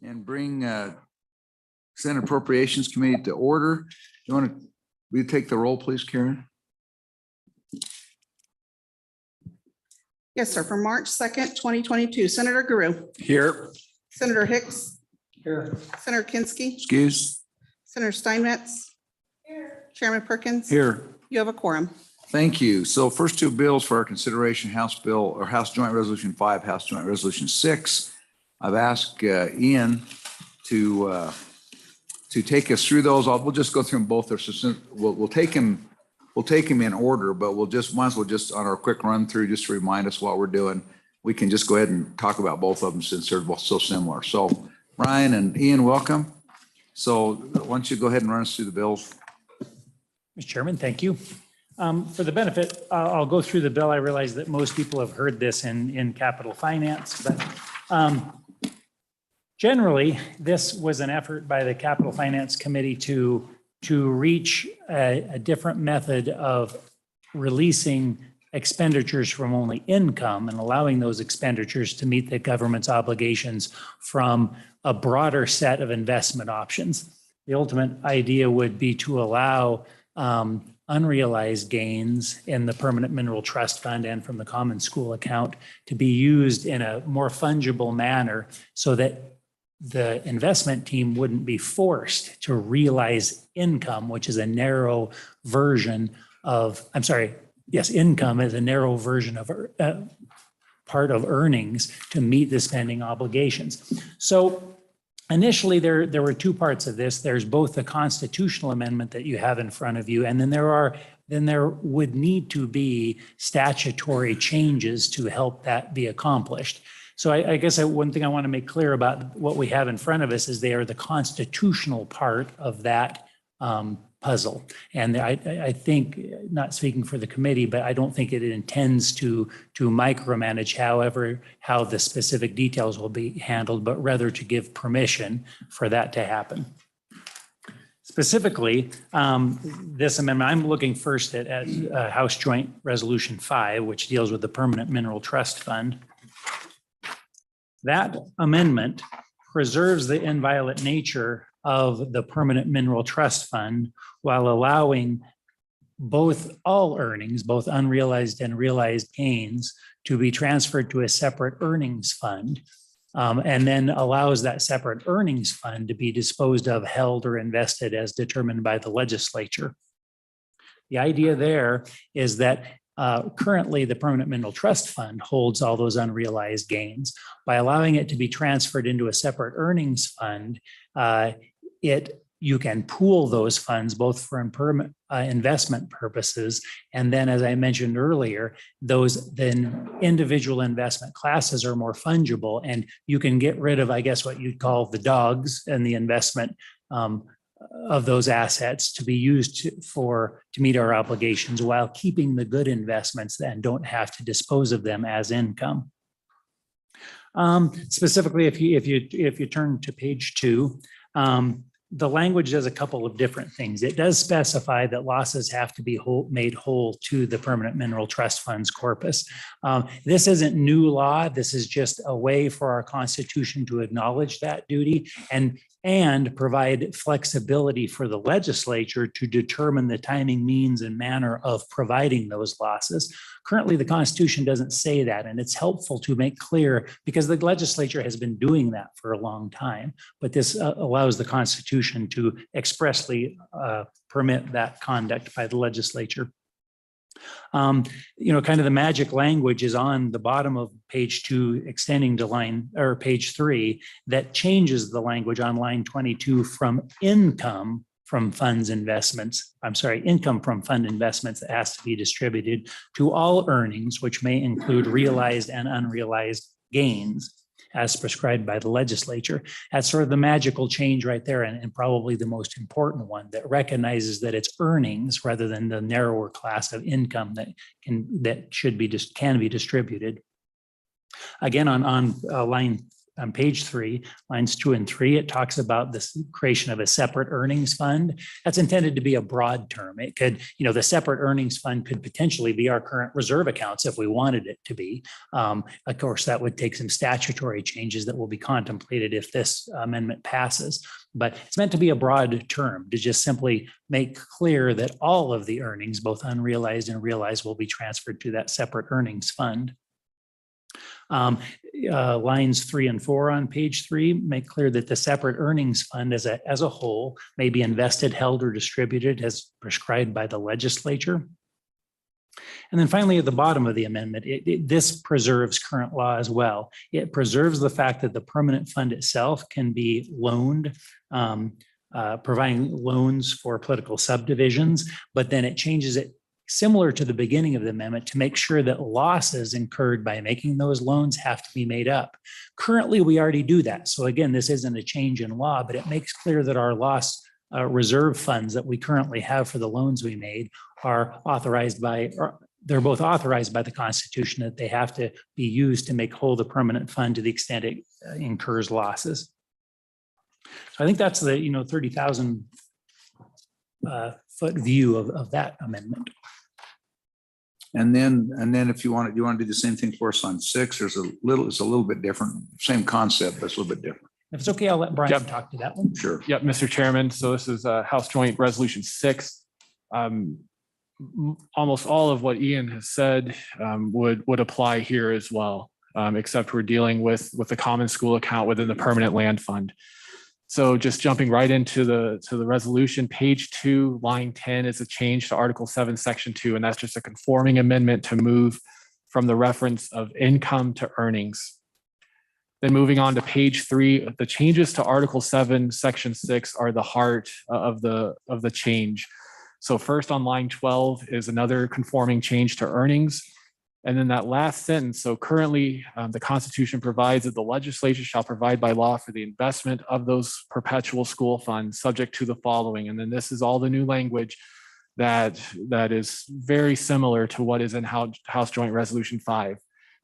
and bring Senate Appropriations Committee to order. You want to take the roll, please, Karen? Yes, sir. For March 2nd, 2022, Senator Guru. Here. Senator Hicks. Here. Senator Kinski. Excuse. Senator Steinmetz. Here. Chairman Perkins. Here. You have a quorum. Thank you. So first two bills for our consideration, House Bill or House Joint Resolution 5, House Joint Resolution 6. I've asked Ian to take us through those. We'll just go through them both. We'll take them in order, but might as well just on our quick run through, just to remind us what we're doing. We can just go ahead and talk about both of them since they're both so similar. So Ryan and Ian, welcome. So why don't you go ahead and run us through the bills? Mr. Chairman, thank you. For the benefit, I'll go through the bill. I realize that most people have heard this in capital finance, but generally, this was an effort by the Capital Finance Committee to reach a different method of releasing expenditures from only income and allowing those expenditures to meet the government's obligations from a broader set of investment options. The ultimate idea would be to allow unrealized gains in the Permanent Mineral Trust Fund and from the Common School account to be used in a more fungible manner so that the investment team wouldn't be forced to realize income, which is a narrow version of, income is a narrow version of part of earnings to meet the spending obligations. So initially, there were two parts of this. There's both the constitutional amendment that you have in front of you, and then there would need to be statutory changes to help that be accomplished. So I guess one thing I want to make clear about what we have in front of us is they are the constitutional part of that puzzle. And I think, not speaking for the committee, but I don't think it intends to micromanage how the specific details will be handled, but rather to give permission for that to happen. Specifically, this amendment, I'm looking first at House Joint Resolution 5, which deals with the Permanent Mineral Trust Fund. That amendment preserves the inviolate nature of the Permanent Mineral Trust Fund while allowing all earnings, both unrealized and realized gains, to be transferred to a separate earnings fund, and then allows that separate earnings fund to be disposed of, held, or invested as determined by the legislature. The idea there is that currently, the Permanent Mineral Trust Fund holds all those unrealized gains. By allowing it to be transferred into a separate earnings fund, you can pool those funds both for investment purposes, and then, as I mentioned earlier, then individual investment classes are more fungible, and you can get rid of, I guess, what you'd call the dogs and the investment of those assets to be used to meet our obligations while keeping the good investments and don't have to dispose of them as income. Specifically, if you turn to page 2, the language does a couple of different things. It does specify that losses have to be made whole to the Permanent Mineral Trust Fund's corpus. This isn't new law. This is just a way for our Constitution to acknowledge that duty and provide flexibility for the legislature to determine the timing, means, and manner of providing those losses. Currently, the Constitution doesn't say that, and it's helpful to make clear because the legislature has been doing that for a long time, but this allows the Constitution to expressly permit that conduct by the legislature. Kind of the magic language is on the bottom of page 2, extending to page 3, that changes the language on line 22 from income from fund investments that has to be distributed to all earnings, which may include realized and unrealized gains as prescribed by the legislature. That's sort of the magical change right there, and probably the most important one that recognizes that it's earnings rather than the narrower class of income that can be distributed. Again, on line on page 3, lines 2 and 3, it talks about this creation of a separate earnings fund. That's intended to be a broad term. It could, the separate earnings fund could potentially be our current reserve accounts if we wanted it to be. Of course, that would take some statutory changes that will be contemplated if this amendment passes. But it's meant to be a broad term to just simply make clear that all of the earnings, both unrealized and realized, will be transferred to that separate earnings fund. Lines 3 and 4 on page 3 make clear that the separate earnings fund as a whole may be invested, held, or distributed as prescribed by the legislature. And then finally, at the bottom of the amendment, this preserves current law as well. It preserves the fact that the permanent fund itself can be loaned, providing loans for political subdivisions, but then it changes it similar to the beginning of the amendment to make sure that losses incurred by making those loans have to be made up. Currently, we already do that. So again, this isn't a change in law, but it makes clear that our loss reserve funds that we currently have for the loans we made are authorized by, they're both authorized by the Constitution, that they have to be used to make whole the permanent fund to the extent it incurs losses. So I think that's the 30,000 foot view of that amendment. And then if you want to do the same thing for us on 6, it's a little bit different, same concept, but it's a little bit different. If it's okay, I'll let Brian talk to that one. Sure. Yep, Mr. Chairman. So this is House Joint Resolution 6. Almost all of what Ian has said would apply here as well, except we're dealing with the common school account within the permanent land fund. So just jumping right into the resolution, page 2, line 10 is a change to Article 7, Section 2, and that's just a conforming amendment to move from the reference of income to earnings. Then moving on to page 3, the changes to Article 7, Section 6 are the heart of the change. So first on line 12 is another conforming change to earnings. And then that last sentence, so currently the Constitution provides that the legislature shall provide by law for the investment of those perpetual school funds subject to the following. And then this is all the new language that is very similar to what is in House Joint Resolution 5.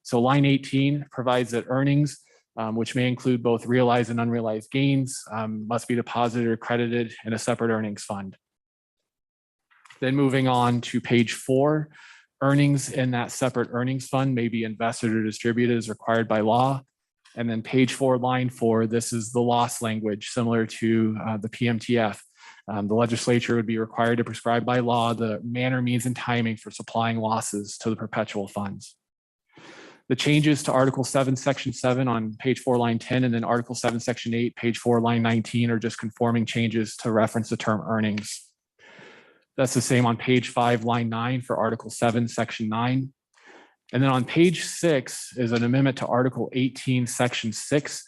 So line 18 provides that earnings, which may include both realized and unrealized gains, must be deposited or credited in a separate earnings fund. Then moving on to page 4, earnings in that separate earnings fund may be invested or distributed as required by law. And then page 4, line 4, this is the loss language similar to the PMTF. The legislature would be required to prescribe by law the manner, means, and timing for supplying losses to the perpetual funds. The changes to Article 7, Section 7 on page 4, line 10, and then Article 7, Section 8, page 4, line 19 are just conforming changes to reference the term earnings. That's the same on page 5, line 9 for Article 7, Section 9. And then on page 6 is an amendment to Article 18, Section 6.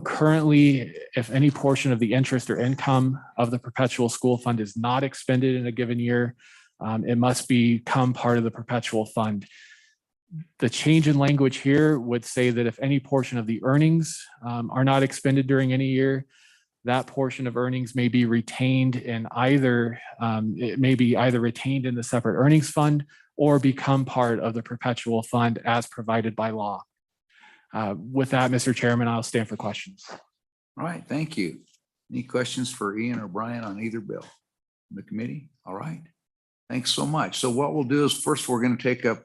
Currently, if any portion of the interest or income of the perpetual school fund is not expended in a given year, it must become part of the perpetual fund. The change in language here would say that if any portion of the earnings are not expended during any year, that portion of earnings may be retained in either, it may be either retained in the separate earnings fund or become part of the perpetual fund as provided by law. With that, Mr. Chairman, I'll stand for questions. All right, thank you. Any questions for Ian or Brian on either bill? The committee? All right. Thanks so much. So what we'll do is first we're going to take up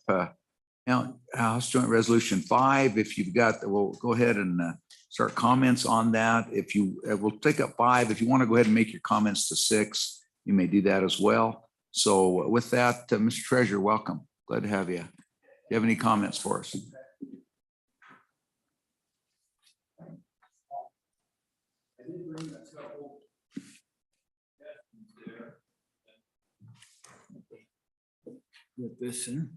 House Joint Resolution 5. If you've got, we'll go ahead and start comments on that. If you, we'll take up 5. If you want to go ahead and make your comments to 6, you may do that as well. So with that, Mr. Treasurer, welcome. Glad to have you. Do you have any comments for us? Get this in.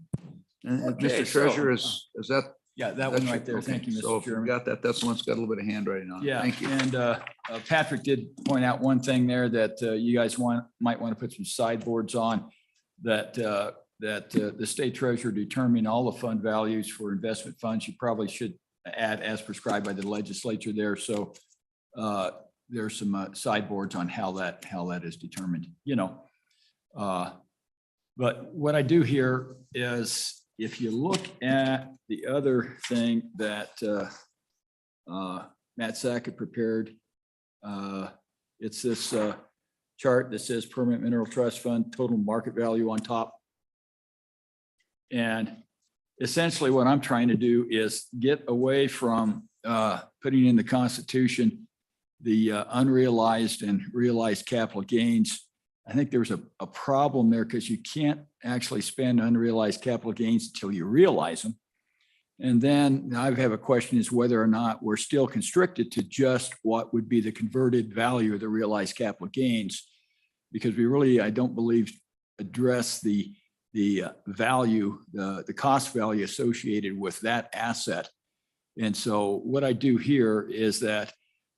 And Okay, Mr. Treasurer, is that? Yeah, that one right there. Okay, Thank you, so Mr. if you've Chairman. got that, that's the one that's got a little bit of handwriting on it. Yeah, Thank you. and Patrick did point out one thing there that you guys might want to put some sideboards on, that the state treasurer determine all the fund values for investment funds. You probably should add as prescribed by the legislature there. So there's some sideboards on how that is determined, you know. But what I do here is, if you look at the other thing that Matt Sack had prepared. It's this chart that says Permanent Mineral Trust Fund, total market value on top. And essentially what I'm trying to do is get away from putting in the Constitution the unrealized and realized capital gains. I think there's a problem there because you can't actually spend unrealized capital gains until you realize them. And then I have a question is whether or not we're still constricted to just what would be the converted value of the realized capital gains, because we really, I don't believe, address the value, the cost value associated with that asset. And so what I do here is that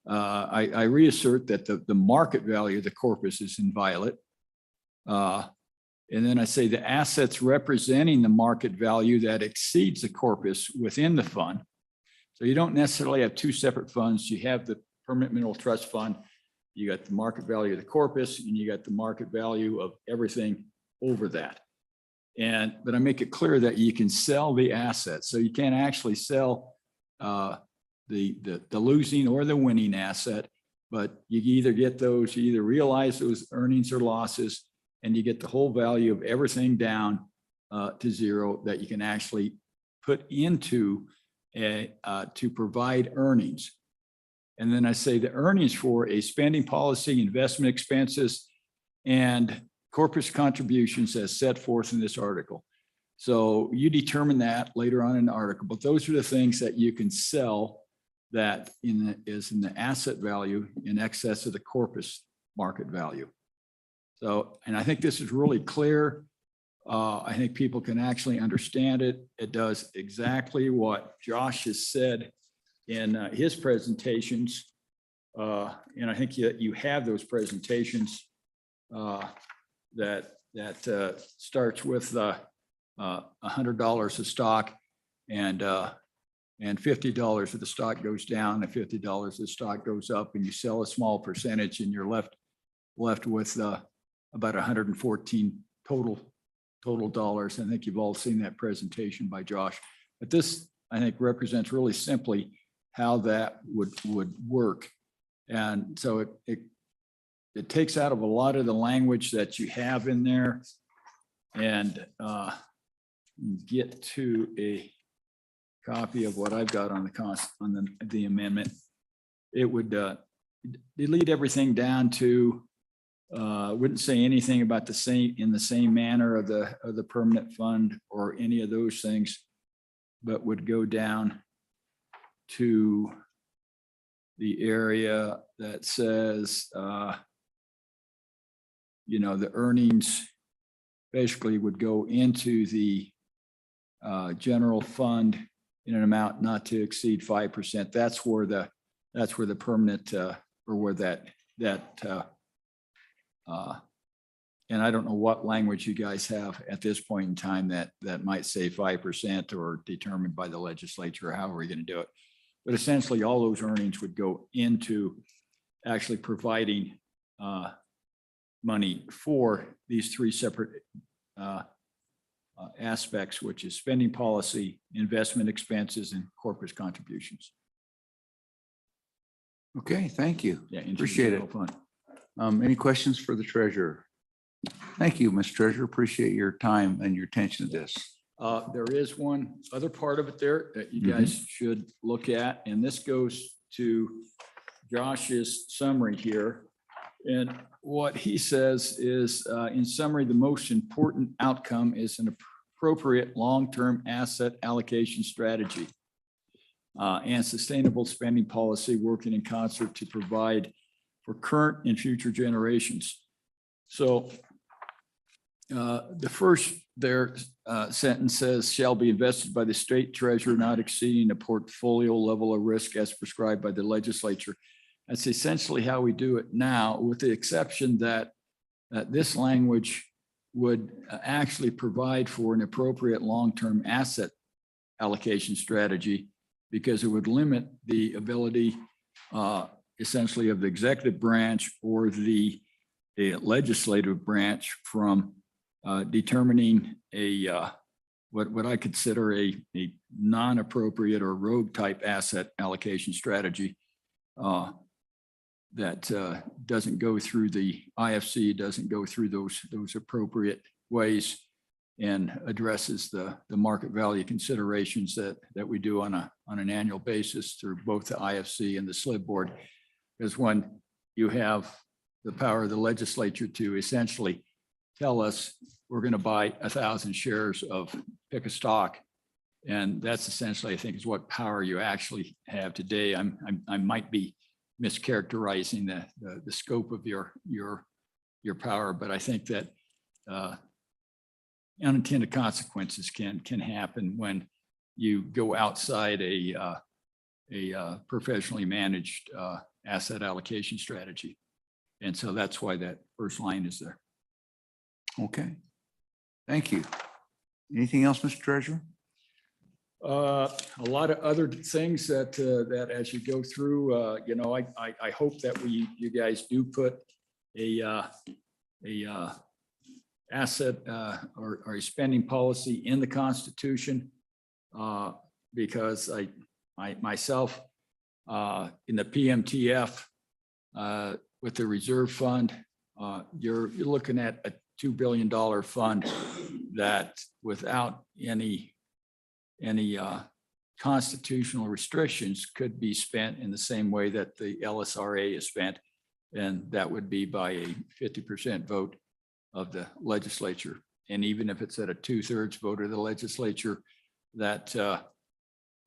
I reassert that the market value of the corpus is inviolate. And then I say the assets representing the market value that exceeds the corpus within the fund. So you don't necessarily have two separate funds. You have the Permanent Mineral Trust Fund. You got the market value of the corpus, and you got the market value of everything over that. But I make it clear that you can sell the assets. So you can't actually sell the losing or the winning asset, but you either get those, you either realize those earnings or losses, and you get the whole value of everything down to zero that you can actually put into to provide earnings. And then I say the earnings for a spending policy, investment expenses, and corpus contributions as set forth in this article. So you determine that later on in the article, but those are the things that you can sell that is in the asset value in excess of the corpus market value. So, and I think this is really clear. I think people can actually understand it. It does exactly what Josh has said in his presentations. And I think you have those presentations that starts with $100 of stock and $50 of the stock goes down and $50 of the stock goes up, and you sell a small percentage and you're left with about 114 total dollars. I think you've all seen that presentation by Josh, but this I think represents really simply how that would work. And so it takes out of a lot of the language that you have in there and get to a copy of what I've got on the amendment. It would delete everything down to wouldn't say anything about the same manner of the permanent fund or any of those things, but would go down to the area that says the earnings basically would go into the general fund in an amount not to exceed 5%. That's where the permanent or where that and I don't know what language you guys have at this point in time that might say 5% or determined by the legislature, or however we're going to do it. But essentially all those earnings would go into actually providing money for these three separate aspects, which is spending policy, investment expenses, and corpus contributions. Okay, thank you. Yeah, Appreciate it. Fun. Any questions for the treasurer? Thank you, Mr. Treasurer. Appreciate your time and your attention to this. There is one other part of it there that you guys should look at, and this goes to Josh's summary here. And what he says is, in summary, the most important outcome is an appropriate long-term asset allocation strategy and sustainable spending policy working in concert to provide for current and future generations. So the first sentence says, shall be invested by the state treasurer not exceeding a portfolio level of risk as prescribed by the legislature. That's essentially how we do it now, with the exception that this language would actually provide for an appropriate long-term asset allocation strategy, because it would limit the ability essentially of the executive branch or the legislative branch from determining a what I consider a non-appropriate or rogue type asset allocation strategy that doesn't go through the IFC, doesn't go through those appropriate ways, and addresses the market value considerations that we do on an annual basis through both the IFC and the SLIB board. Because when you have the power of the legislature to essentially tell us we're going to buy 1,000 shares of pick a stock, and that's essentially, I think, is what power you actually have today. I might be mischaracterizing the scope of your power, but I think that unintended consequences can happen when you go outside a professionally managed asset allocation strategy. And so that's why that first line is there. Okay. Thank you. Anything else, Mr. Treasurer? A lot of other things that as you go through, you know, I hope that you guys do put a asset or a spending policy in the Constitution, because I myself in the PMTF with the reserve fund, you're looking at a $2 billion fund that without any constitutional restrictions could be spent in the same way that the LSRA is spent. And that would be by a 50% vote of the legislature. And even if it's at a 2/3 vote of the legislature, that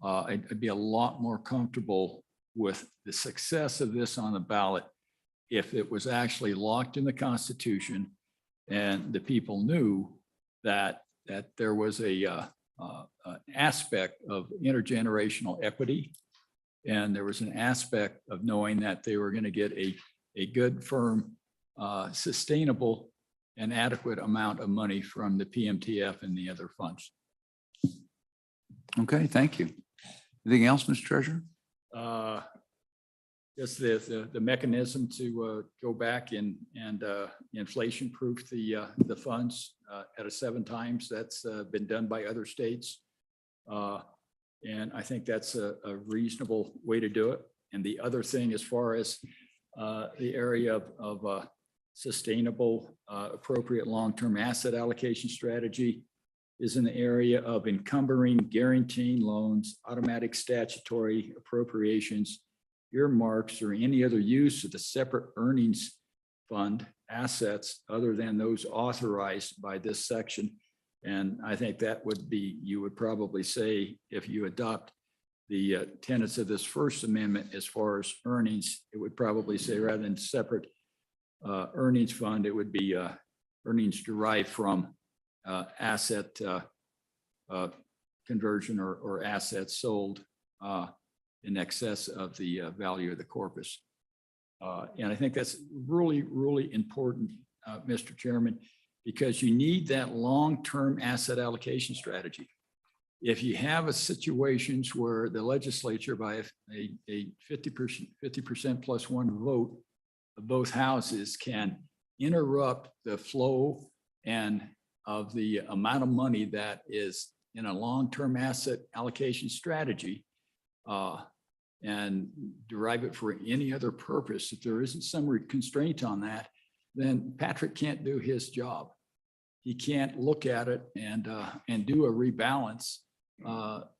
I'd be a lot more comfortable with the success of this on the ballot if it was actually locked in the Constitution and the people knew that there was an aspect of intergenerational equity, and there was an aspect of knowing that they were going to get a good, firm, sustainable, and adequate amount of money from the PMTF and the other funds. Okay, thank you. Anything else, Mr. Treasurer? Just the mechanism to go back and inflation proof the funds at a 7 times. That's been done by other states. And I think that's a reasonable way to do it. And the other thing, as far as the area of sustainable, appropriate long-term asset allocation strategy, is in the area of encumbering, guaranteeing loans, automatic statutory appropriations, earmarks, or any other use of the separate earnings fund assets other than those authorized by this section. And I think that would be, you would probably say, if you adopt the tenets of this First Amendment as far as earnings, it would probably say rather than separate earnings fund, it would be earnings derived from asset conversion or assets sold in excess of the value of the corpus. And I think that's really, really important, Mr. Chairman, because you need that long-term asset allocation strategy. If you have a situations where the legislature by a 50% plus one vote of both houses can interrupt the flow and of the amount of money that is in a long-term asset allocation strategy, and derive it for any other purpose, if there isn't some constraint on that, then Patrick can't do his job. He can't look at it and do a rebalance,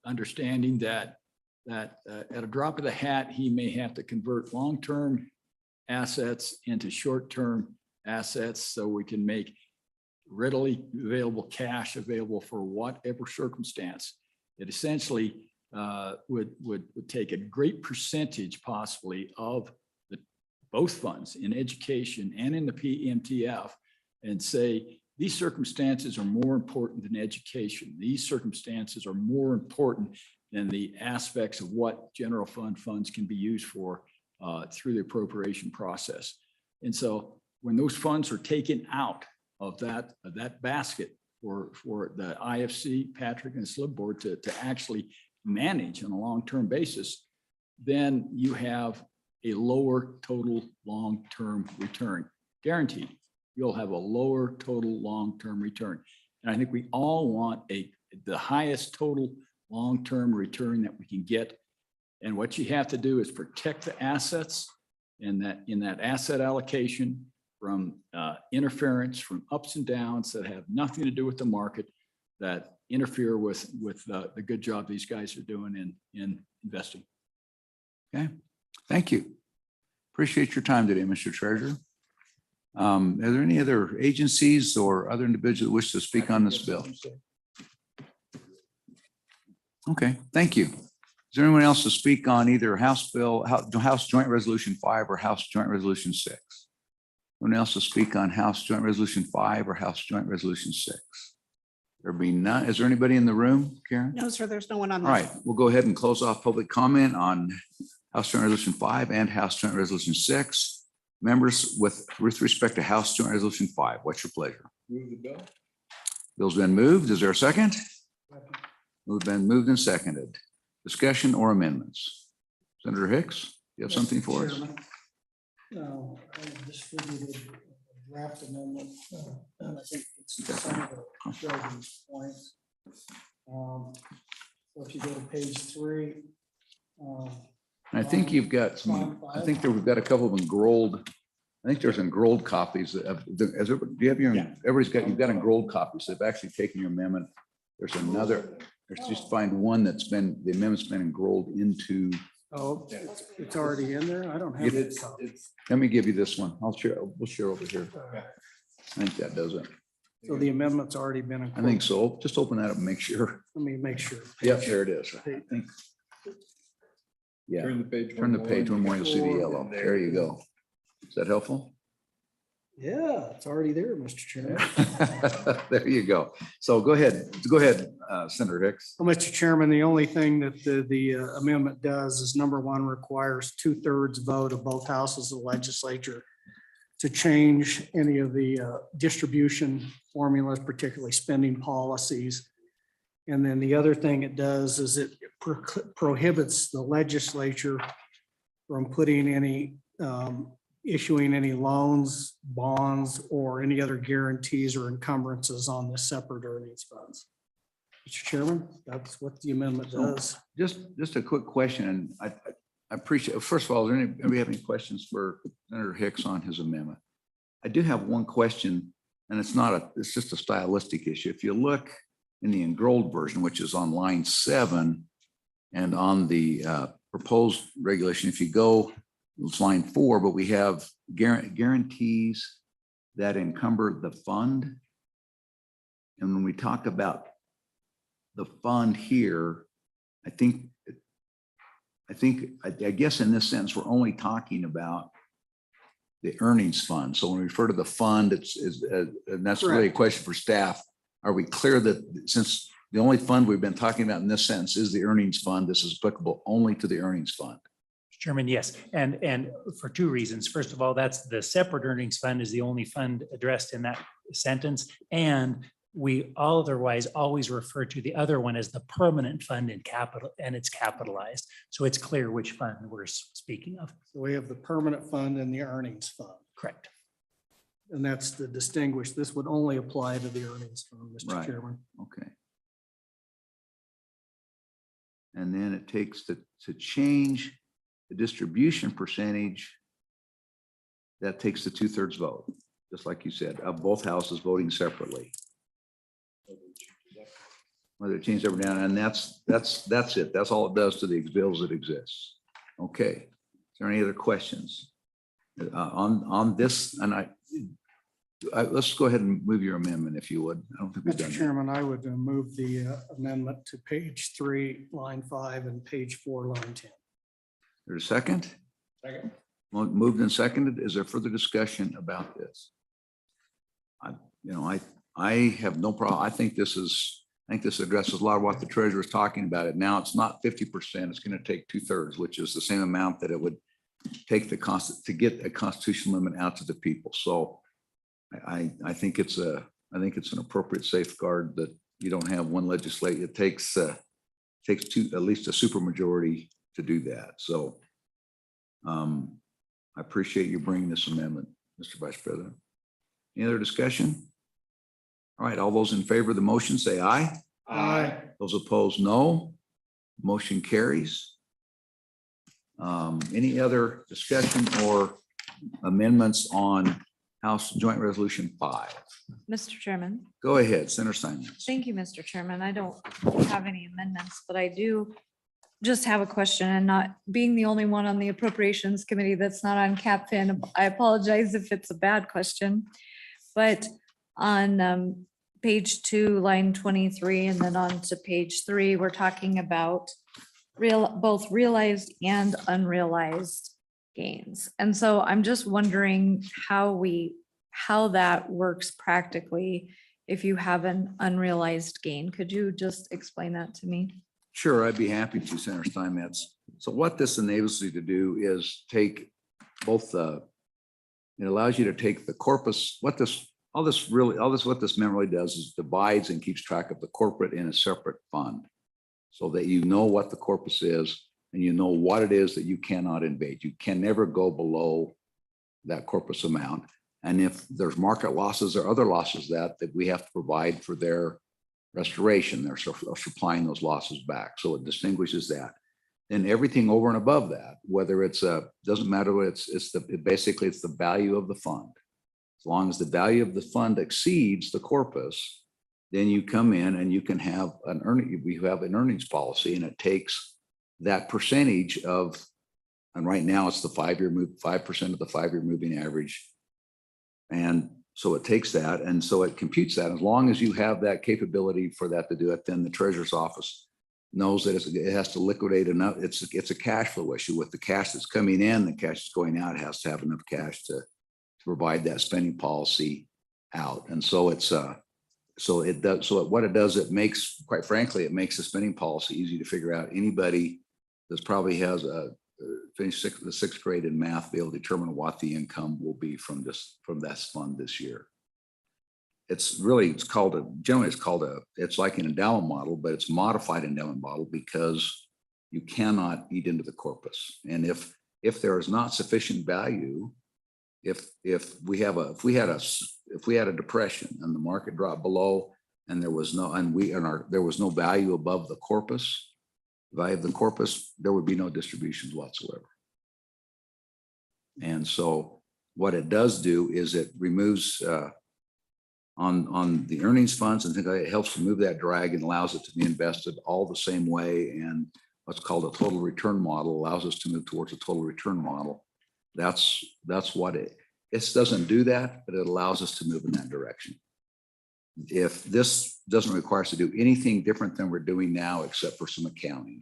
understanding that at a drop of the hat, he may have to convert long-term assets into short-term assets so we can make readily available cash available for whatever circumstance. It essentially would take a great percentage possibly of both funds in education and in the PMTF and say, these circumstances are more important than education. These circumstances are more important than the aspects of what general fund funds can be used for through the appropriation process. And so when those funds are taken out of that basket for the IFC, Patrick, and the SLIB board to actually manage on a long-term basis, then you have a lower total long-term return. Guaranteed, you'll have a lower total long-term return. And I think we all want a the highest total long-term return that we can get. And what you have to do is protect the assets and that in that asset allocation from interference, from ups and downs that have nothing to do with the market, that interfere with the good job these guys are doing in investing. Okay, thank you. Appreciate your time today, Mr. Treasurer. Are there any other agencies or other individuals that wish to speak on this bill? Okay, thank you. Is there anyone else to speak on either House Joint Resolution 5 or House Joint Resolution 6? Anyone else to speak on House Joint Resolution 5 or House Joint Resolution 6? There be none. Is there anybody in the room, Karen? No, sir, there's no one on All this. right, we'll go ahead and close off public comment on House Joint Resolution 5 and House Joint Resolution 6. Members, with respect to House Joint Resolution 5, what's your pleasure? Move the bill. Bill's been moved. Is there a second? Been moved and seconded. Discussion or amendments? Senator Hicks, you have something for us? No, I distributed a draft amendment, and I think it's some of the treasurer's points. So if you go to page 3. I think you've got some, I think that we've got a couple of enrolled. I think there's enrolled copies of, do you have your, everybody's got, you've got enrolled copies. They've actually taken your amendment. There's another, there's just find one that's been, the amendment's been enrolled into. Oh, it's already in there? I don't have it. Let me give you this one. I'll share, we'll share over here. I think that does it. So the amendment's already been. I think so. Just open that up and make sure. Let me make sure. Yep, there it is. I think. Yeah, Turn the page. turn the page one more, you'll see the yellow. There you go. Is that helpful? Yeah, it's already there, Mr. Chairman. There you go. So go ahead, Senator Hicks. Well, Mr. Chairman, the only thing that the amendment does is number 1 requires 2/3 vote of both houses of the legislature to change any of the distribution formulas, particularly spending policies. And then the other thing it does is it prohibits the legislature from putting any, issuing any loans, bonds, or any other guarantees or encumbrances on the separate earnings funds. Mr. Chairman, that's what the amendment does. Just a quick question, and I appreciate, first of all, is there anybody have any questions for Senator Hicks on his amendment? I do have one question, and it's just a stylistic issue. If you look in the enrolled version, which is on line 7, and on the proposed regulation, if you go, it's line 4, but we have guarantees that encumber the fund. And when we talk about the fund here, I guess in this sense, we're only talking about the earnings fund. So when we refer to the fund, and that's really a question for staff. Are we clear that since the only fund we've been talking about in this sentence is the earnings fund, this is applicable only to the earnings fund? Chairman, yes. And for 2 reasons. First of all, that's the separate earnings fund is the only fund addressed in that sentence. And we otherwise always refer to the other one as the permanent fund in capital, and it's capitalized. So it's clear which fund we're speaking of. So we have the permanent fund and the earnings fund. Correct. And that's the distinguished. This would only apply to the earnings fund, Mr. Right. Chairman. Okay. And then it takes to change the distribution percentage, that takes the 2/3 vote, just like you said, of both houses voting separately. Whether it changes up or down, and that's it. That's all it does to the bills that exist. Okay. Is there any other questions on this? And let's go ahead and move your amendment if you would. I don't think we've done Mr. that. Chairman, I would move the amendment to page 3, line 5, and page 4, line 10. There's a second? Second. Moved and seconded. Is there further discussion about this? I have no problem. I think this addresses a lot of what the treasurer is talking about. It now it's not 50%. It's going to take 2/3, which is the same amount that it would take to get a constitutional limit out to the people. So I think it's an appropriate safeguard that you don't have one legislature. It takes at least a supermajority to do that. So I appreciate you bringing this amendment, Mr. Vice President. Any other discussion? All right, all those in favor of the motion say aye. Aye. Those opposed, no. Motion carries. Any other discussion or amendments on House Joint Resolution 5? Mr. Chairman, Go ahead, Senator Simons. thank you, Mr. Chairman. I don't have any amendments, but I do just have a question, and not being the only one on the Appropriations Committee that's not on CapFin, I apologize if it's a bad question. But on page 2, line 23, and then on to page 3, we're talking about both realized and unrealized gains. And so I'm just wondering how that works practically if you have an unrealized gain. Could you just explain that to me? Sure, I'd be happy to, Senator Steinmetz. So what this enables you to do is take both it allows you to take the corpus, what this amendment really does is divides and keeps track of the corporate in a separate fund, so that you know what the corpus is and you know what it is that you cannot invade. You can never go below that corpus amount. And if there's market losses or other losses that we have to provide for their restoration, they're supplying those losses back. So it distinguishes that. And everything over and above that, whether doesn't matter what basically it's the value of the fund. As long as the value of the fund exceeds the corpus, then you come in and you can have we have an earnings policy, and it takes that percentage of, and right now it's the 5% of the 5-year moving average. And so it takes that, and so it computes that. As long as you have that capability for that to do it, then the treasurer's office knows that it has to liquidate enough. It's a cash flow issue. With the cash that's coming in, the cash that's going out, it has to have enough cash to provide that spending policy out. And so what it does, it makes, quite frankly, it makes the spending policy easy to figure out. Anybody that probably has finished the 6th grade in math be able to determine what the income will be from this fund this year. It's like an endowment model, but it's modified endowment model because you cannot eat into the corpus. And if there is not sufficient value, if we had a depression and the market dropped below, and there was no value above the corpus, value of the corpus, there would be no distributions whatsoever. And so what it does do is it removes on the earnings funds, and it helps remove that drag and allows it to be invested all the same way. And what's called a total return model allows us to move towards a total return model. That's what it doesn't do that, but it allows us to move in that direction. If this doesn't require us to do anything different than we're doing now, except for some accounting.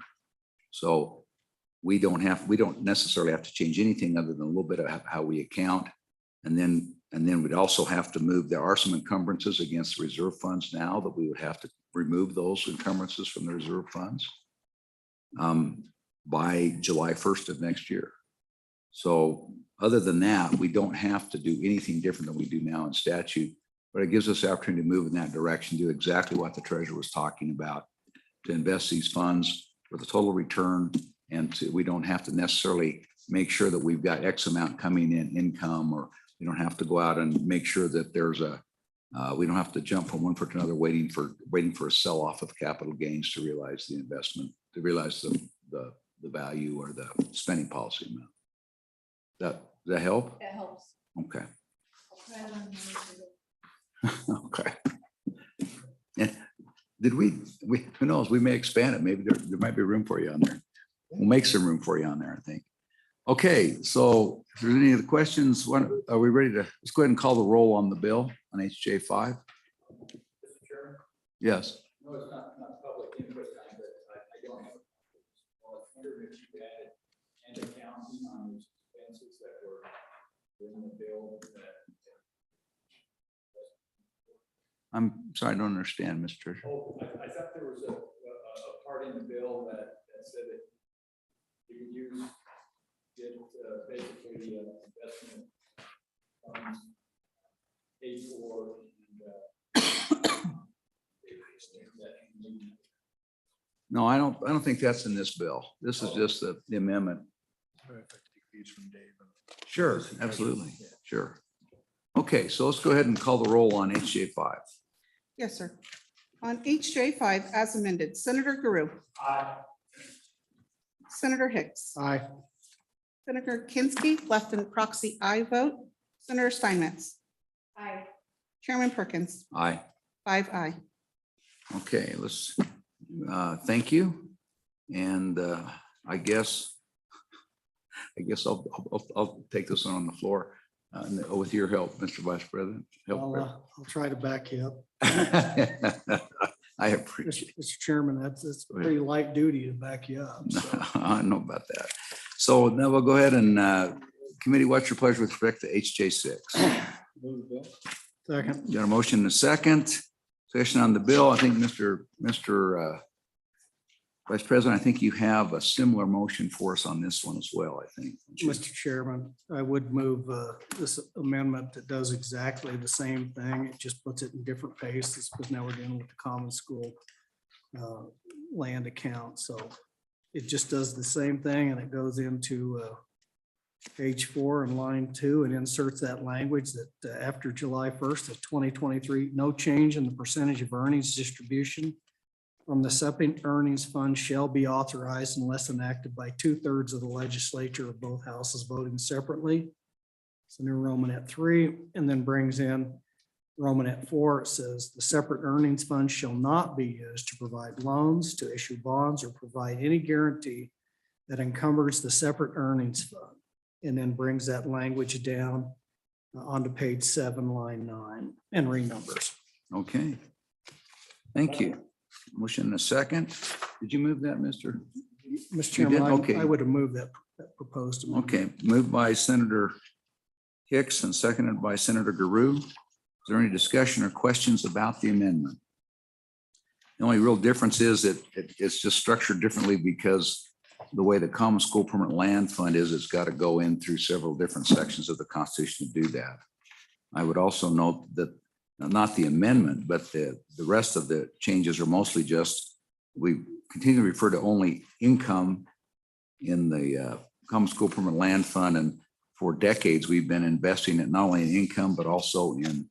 So we don't necessarily have to change anything other than a little bit of how we account. And then we'd also have to move, there are some encumbrances against the reserve funds now that we would have to remove those encumbrances from the reserve funds by July 1st of next year. So other than that, we don't have to do anything different than we do now in statute, but it gives us the opportunity to move in that direction, do exactly what the treasurer was talking about, to invest these funds for the total return. And we don't have to necessarily make sure that we've got X amount coming in income, or we don't have to go out and make sure that there's we don't have to jump from one foot to another, waiting for a sell off of capital gains to realize the investment, to realize the value or the spending policy amount. Does that help? It helps. Okay. Okay. Yeah. Did we, who knows, we may expand it. Maybe there might be room for you on there. We'll make some room for you on there, I think. Okay, so if there's any other questions, are we ready to, let's go ahead and call the roll on the bill on HJ 5. Mr. Chairman? Yes. No, it's not public input time, but I don't have. Well, I wonder if you added and accounting on those expenses that were in the bill that. I'm sorry, I don't understand, Mr. Oh, I thought there was a part in the bill that said that you could use it basically investment funds paid for. No, I don't think that's in this bill. This is just the amendment. Sure, absolutely. Sure. Okay, so let's go ahead and call the roll on HJ 5. Yes, sir. On HJ5 as amended, Senator Guru. Senator Hicks. Aye. Senator Kinsky, left and proxy I vote. Senator Steinmetz. Aye. Chairman Perkins, Aye. 5 aye. Okay, let's, thank you. And I guess I'll take this one on the floor with your help, Mr. Vice President. I'll try to back you up. I appreciate Mr. Chairman, that's pretty light duty to back you up. it. so. I know about that. So now we'll go ahead and committee, what's your pleasure with respect to HJ6? Second. Got a motion and a second. Session on the bill. I think Mr. Vice President, I think you have a similar motion for us on this one as well, I think. Mr. Chairman, I would move this amendment that does exactly the same thing. It just puts it in different paces because now we're dealing with the common school land account. So it just does the same thing and it goes into page 4 and line 2 and inserts that language that after July 1st of 2023, no change in the percentage of earnings distribution from the separate earnings fund shall be authorized unless enacted by 2/3 of the legislature of both houses voting separately. So new Romanet 3, and then brings in Romanet 4. It says the separate earnings fund shall not be used to provide loans, to issue bonds, or provide any guarantee that encumbers the separate earnings fund. And then brings that language down onto page 7, line 9, and renumbers. Okay. Thank you. Motion and a second. Did you move that, Mr.? Mr. You did? Chairman, Okay. I would have moved that proposed amendment. Okay, moved by Senator Hicks and seconded by Senator Guru. Is there any discussion or questions about the amendment? The only real difference is that it's just structured differently because the way the Common School Permanent Land Fund is, it's got to go in through several different sections of the Constitution to do that. I would also note that not the amendment, but the rest of the changes are mostly just, we continue to refer to only income in the Common School Permanent Land Fund. And for decades, we've been investing it not only in income, but also in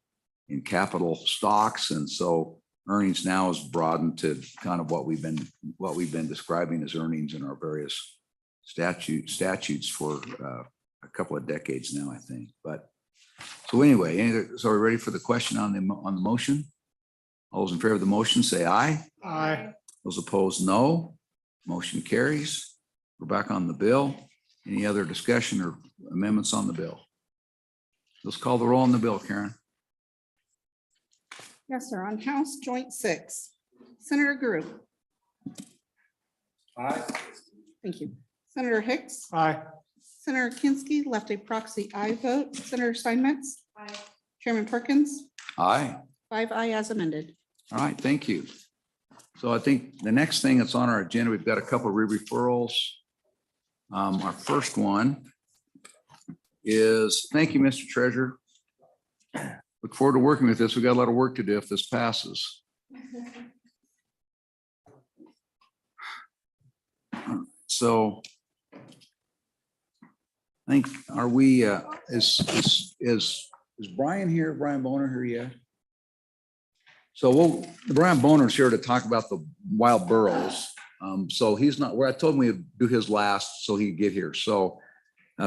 capital stocks. And so earnings now is broadened to kind of what we've been describing as earnings in our various statutes for a couple of decades now, I think. But so anyway, so we're ready for the question on the motion. All those in favor of the motion say aye. Aye. Those opposed, no. Motion carries. We're back on the bill. Any other discussion or amendments on the bill? Let's call the roll on the bill, Karen. Yes, sir. On House Joint 6, Senator Guru. Aye. Thank you. Senator Hicks. Aye. Senator Kinsky, left a proxy I vote. Senator Steinmetz. Aye. Chairman Perkins, Aye. 5 aye as amended. All right, thank you. So I think the next thing that's on our agenda, we've got a couple of re-referrals. Our first one is, thank you, Mr. Treasurer. Look forward to working with this. We've got a lot of work to do if this passes. So I think, are we, is Brian here, Brian Boner here yet? So Brian Boner's here to talk about the wild burros. So he's not, where I told him we'd do his last so he'd get here. So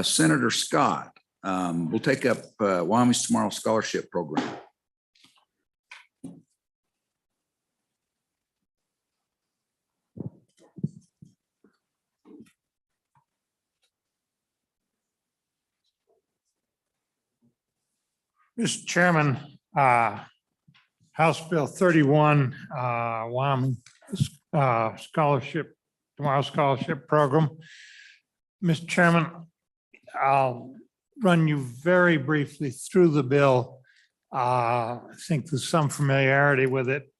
Senator Scott will take up Wyoming's Tomorrow Scholarship Program. Mr. Chairman, House Bill 31, Wyoming Scholarship, Tomorrow Scholarship Program. Mr. Chairman, I'll run you very briefly through the bill. I think there's some familiarity with it,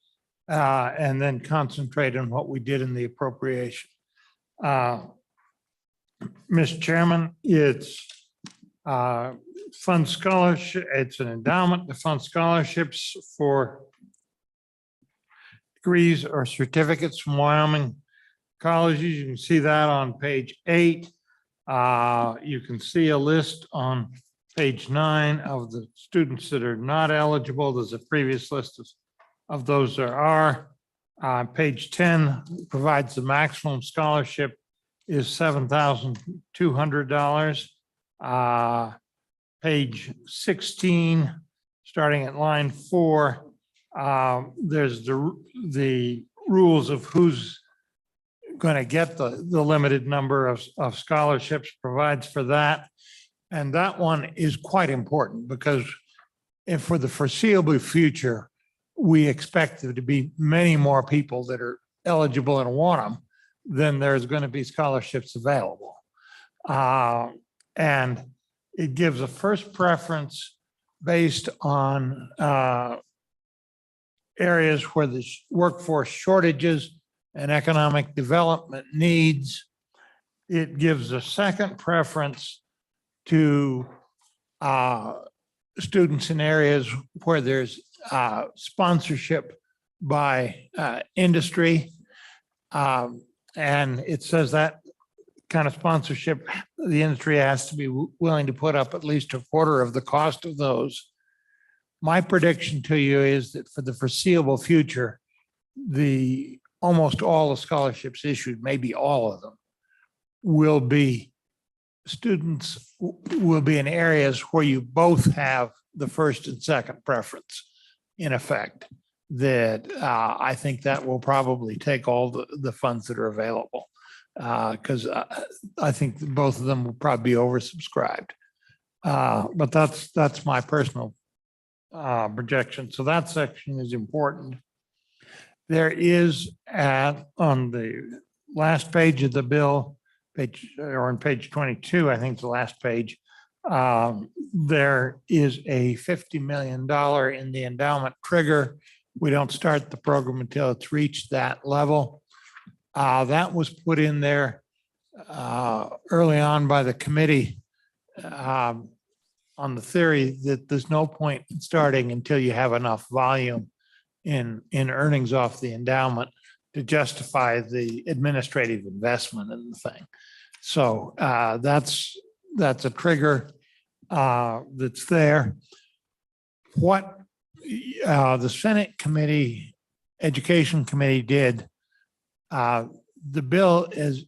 and then concentrate on what we did in the appropriation. Mr. Chairman, it's fund scholarship, it's an endowment to fund scholarships for degrees or certificates from Wyoming colleges. You can see that on page 8. You can see a list on page 9 of the students that are not eligible. There's a previous list of those there are. Page 10 provides the maximum scholarship is $7,200. Page 16, starting at line 4, there's the rules of who's going to get the limited number of scholarships, provides for that. And that one is quite important because if for the foreseeable future, we expect there to be many more people that are eligible and want them, then there's going to be scholarships available. And it gives a first preference based on areas where there's workforce shortages and economic development needs. It gives a second preference to students in areas where there's sponsorship by industry. And it says that kind of sponsorship, the industry has to be willing to put up at least a quarter of the cost of those. My prediction to you is that for the foreseeable future, almost all the scholarships issued, maybe all of them, will be students will be in areas where you both have the first and second preference in effect. That I think that will probably take all the funds that are available. Because I think both of them will probably be oversubscribed. But that's my personal projection. So that section is important. There is on the last page of the bill, or on page 22, I think the last page, there is a $50 million in the endowment trigger. We don't start the program until it's reached that level. That was put in there early on by the committee on the theory that there's no point in starting until you have enough volume in earnings off the endowment to justify the administrative investment in the thing. So that's a trigger that's there. What the Senate committee, Education Committee did, the bill is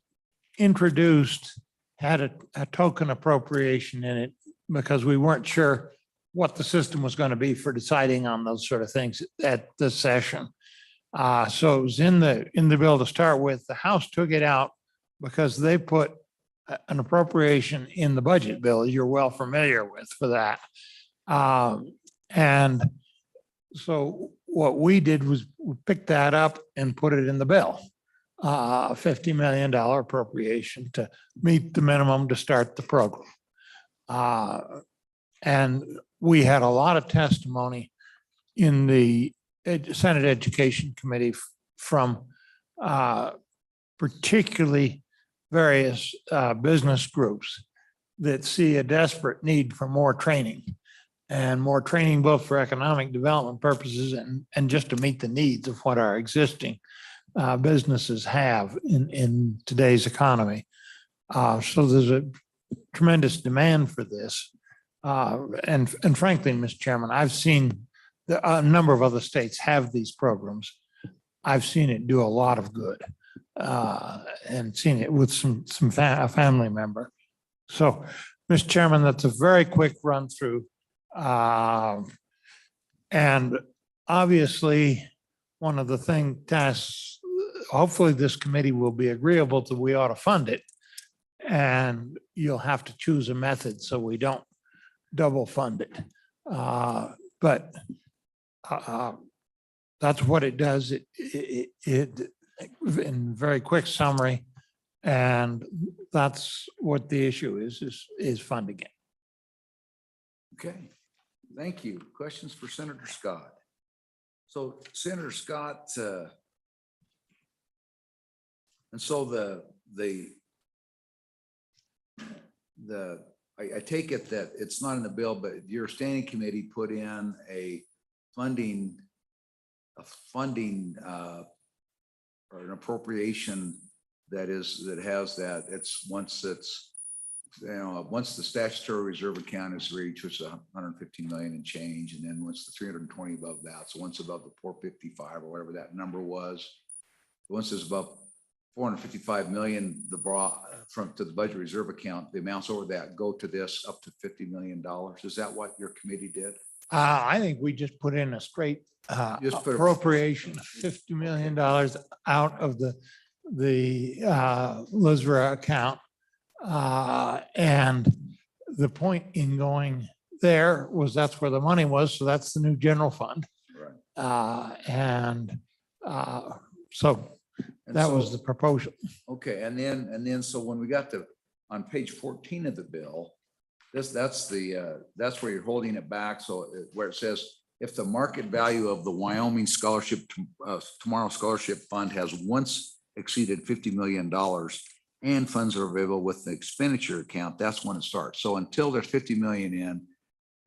introduced, had a token appropriation in it because we weren't sure what the system was going to be for deciding on those sort of things at this session. So it was in the bill to start with. The House took it out because they put an appropriation in the budget bill, you're well familiar with, for that. And so what we did was we picked that up and put it in the bill. $50 million appropriation to meet the minimum to start the program. And we had a lot of testimony in the Senate Education Committee from particularly various business groups that see a desperate need for more training, and more training both for economic development purposes and just to meet the needs of what our existing businesses have in today's economy. So there's a tremendous demand for this. And frankly, Mr. Chairman, I've seen a number of other states have these programs. I've seen it do a lot of good and seen it with a family member. So, Mr. Chairman, that's a very quick run through. And obviously, one of the tasks, hopefully this committee will be agreeable to, we ought to fund it. And you'll have to choose a method so we don't double fund it. But that's what it does. It in very quick summary, and that's what the issue is funding it. Okay, thank you. Questions for Senator Scott? So Senator Scott, and so I take it that it's not in the bill, but your standing committee put in a funding or an appropriation that has that. It's once the statutory reserve account is reached, which is 115 million and change, and then once the 320 above that, so once above the 455 or whatever that number was, once there's about 455 million, to the budget reserve account, the amounts over that go to this up to $50 million. Is that what your committee did? I think we just put in a straight Just put a- appropriation of $50 million out of the LISRA account. And the point in going there was that's where the money was. So that's the new general fund. Right. So And that so- was the proposal. Okay, and then, so when we got on page 14 of the bill, that's where you're holding it back. So where it says, if the market value of the Wyoming Scholarship, Tomorrow Scholarship Fund has once exceeded $50 million and funds are available with the expenditure account, that's when it starts. So until there's 50 million in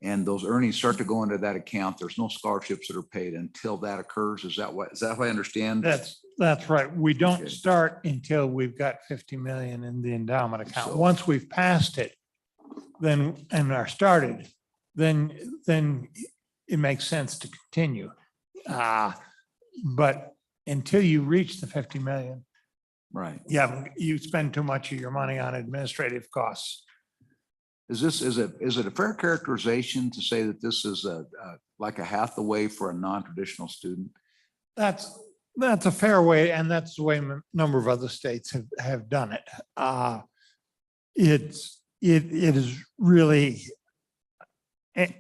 and those earnings start to go into that account, there's no scholarships that are paid until that occurs. Is that what I understand? That's right. We don't Okay. start until we've got 50 million in the endowment account. So- Once we've passed it, then, and are started, then it makes sense to continue. But until you reach the 50 million, Right. you spend too much of your money on administrative costs. Is it a fair characterization to say that this is like a Hathaway for a non-traditional student? That's a fair way, and that's the way a number of other states have done it. It is really, and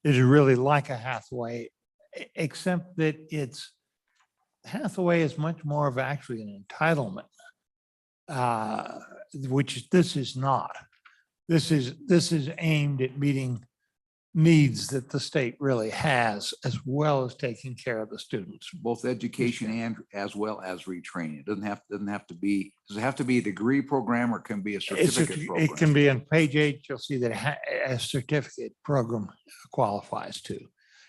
it is really like a Hathaway, except that Hathaway is much more of actually an entitlement, which this is not. This is aimed at meeting needs that the state really has, as well as taking care of the students. Both education and as well as retraining. It doesn't have to be, does it have to be a degree program or can be a certificate It program? can be on page 8, you'll see that a certificate program qualifies to.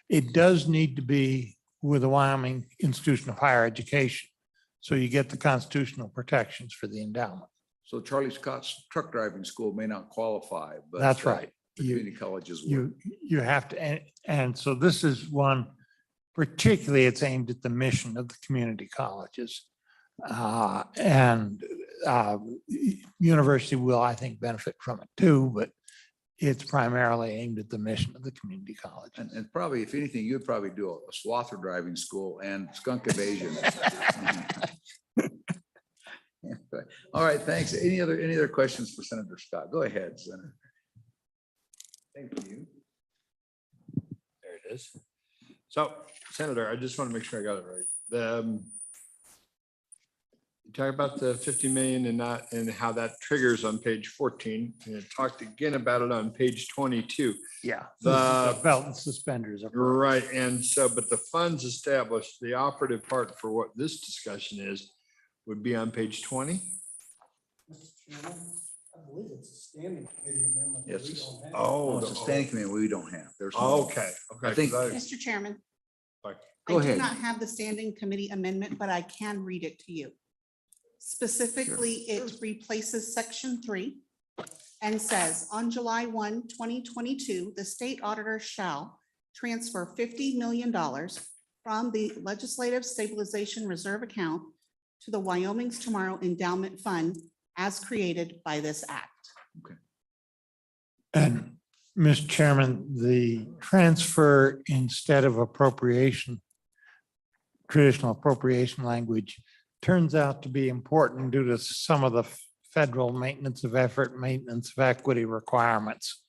It does need to be with the Wyoming Institution of Higher Education. So you get the constitutional protections for the endowment. So Charlie Scott's truck driving school may not qualify, but. That's right. The You- community colleges would. You have to, and so this is one, particularly it's aimed at the mission of the community colleges. And university will, I think, benefit from it too, but it's primarily aimed at the mission of the community college. And probably, if anything, you'd probably do a swather driving school and skunk evasion. All right, thanks. Any other questions for Senator Scott? Go ahead, Senator. Thank you. There it is. So Senator, I just want to make sure I got it right. You talk about the 50 million and how that triggers on page 14, and you talked again about it on page 22. Yeah. The- The belt and suspenders. of- Right, and so, but the funds established, the operative part for what this discussion is, would be on page 20? I believe it's a standing committee amendment. that we Yes. don't Oh, It's a standing committee we don't have. There's. no- Oh, okay, okay. I think- 'cause Mr. Chairman. Sorry. Go I do ahead. not have the standing committee amendment, but I can read it to you. Specifically, it replaces section 3 and says, on July 1, 2022, the state auditor shall transfer $50 million from the Legislative Stabilization Reserve account to the Wyoming's Tomorrow Endowment Fund as created by this act. And Mr. Chairman, the transfer instead of appropriation, traditional appropriation language turns out to be important due to some of the federal maintenance of effort, maintenance of equity requirements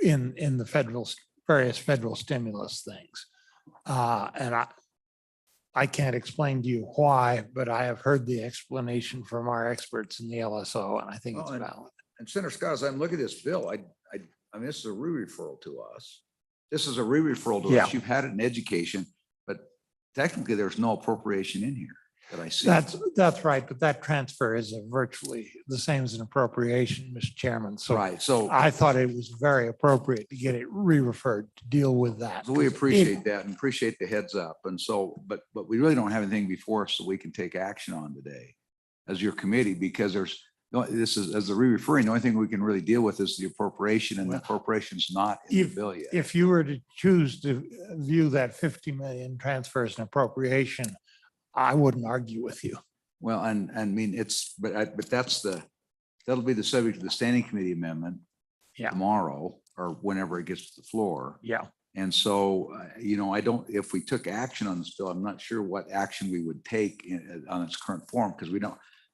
in the various federal stimulus things. And I can't explain to you why, but I have heard the explanation from our experts in the LSO, and I think it's Well, and- valid. And Senator Scott, as I'm looking at this bill, I mean, this is a re-referral to us. This is a re-referral to Yeah. us. You've had it in education, but technically there's no appropriation in here that I see. That's right, but that transfer is virtually the same as an appropriation, Mr. Chairman. So Right, so I thought it was very appropriate to get it re-referred to deal with that. so we appreciate that and appreciate the heads up. And so, but we really don't have anything before us that we can take action on today as your committee, because this is, as the re-referring, the only thing we can really deal with is the appropriation, and the appropriation's not in the bill yet. If you were to choose to view that 50 million transfer as an appropriation, I wouldn't argue with you. Well, and I mean, but that'll be the subject of the standing committee amendment Yeah. tomorrow or whenever it gets to the floor. Yeah. And so, if we took action on this bill, I'm not sure what action we would take on its current form, because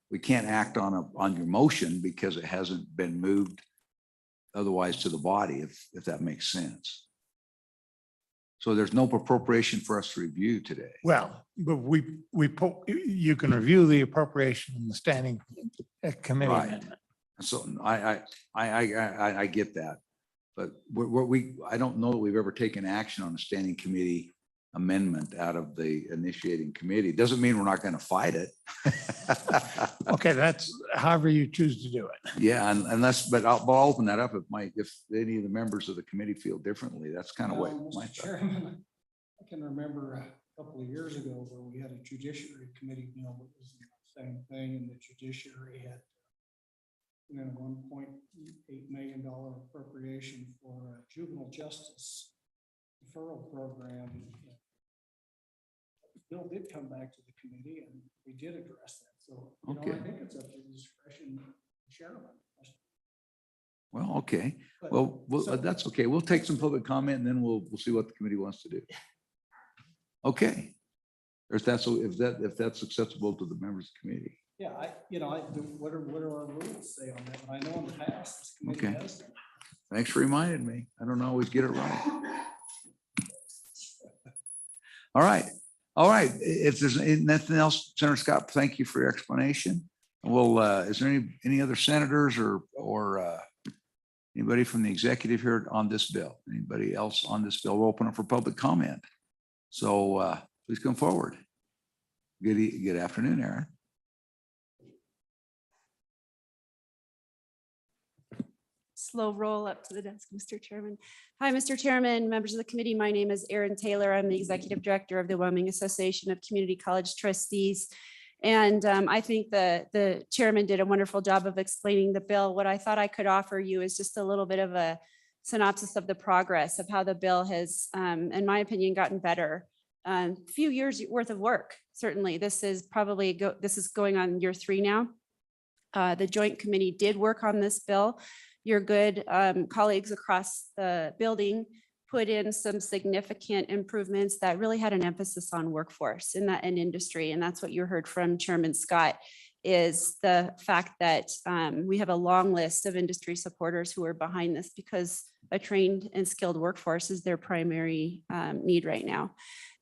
we can't act on your motion because it hasn't been moved otherwise to the body, if that makes sense. So there's no appropriation for us to review today. Well, but you can review the appropriation in the standing committee Right. amendment. So I get that. But I don't know that we've ever taken action on a standing committee amendment out of the initiating committee. Doesn't mean we're not going to fight it. Okay, that's however you choose to do it. Yeah, but I'll open that up if any of the members of the committee feel differently. That's kind of what my Mr. thought. Chairman, I can remember a couple of years ago where we had a judiciary committee, that was the same thing, and the judiciary had $1.8 million appropriation for a juvenile justice deferral program. Bill did come back to the committee and we did address that. So, Okay. I think it's up to the discretion of the chairman. Well, okay. But- Well, so- that's okay. We'll take some public comment and then we'll see what the committee wants to do. Okay. Or if that's acceptable to the members of the committee. Yeah, what do our rules say on that? But I know in the past, this committee Okay. has. Thanks for reminding me. I don't always get it right. All right. All right. If there's nothing else, Senator Scott, thank you for your explanation. Well, is there any other senators or anybody from the executive here on this bill? Anybody else on this bill? We'll open up for public comment. So please come forward. Good afternoon, Aaron. Slow roll up to the desk, Mr. Chairman. Hi, Mr. Chairman, members of the committee. My name is Erin Taylor. I'm the Executive Director of the Wyoming Association of Community College Trustees. And I think the chairman did a wonderful job of explaining the bill. What I thought I could offer you is just a little bit of a synopsis of the progress of how the bill has, in my opinion, gotten better. Few years worth of work, certainly. This is going on year 3 now. The Joint Committee did work on this bill. Your good colleagues across the building put in some significant improvements that really had an emphasis on workforce in industry. And that's what you heard from Chairman Scott, is the fact that we have a long list of industry supporters who are behind this because a trained and skilled workforce is their primary need right now.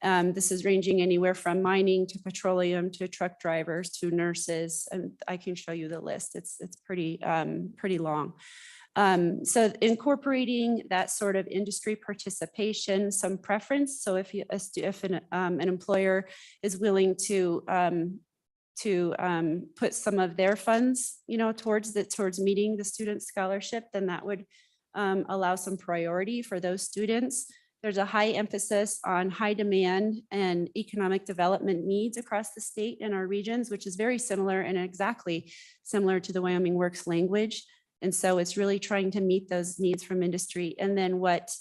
This is ranging anywhere from mining to petroleum to truck drivers to nurses. And I can show you the list. It's pretty long. So incorporating that sort of industry participation, some preference. So if an employer is willing to put some of their funds, towards meeting the student scholarship, then that would allow some priority for those students. There's a high emphasis on high demand and economic development needs across the state and our regions, which is very similar and exactly similar to the Wyoming Works language. And so it's really trying to meet those needs from industry. And then what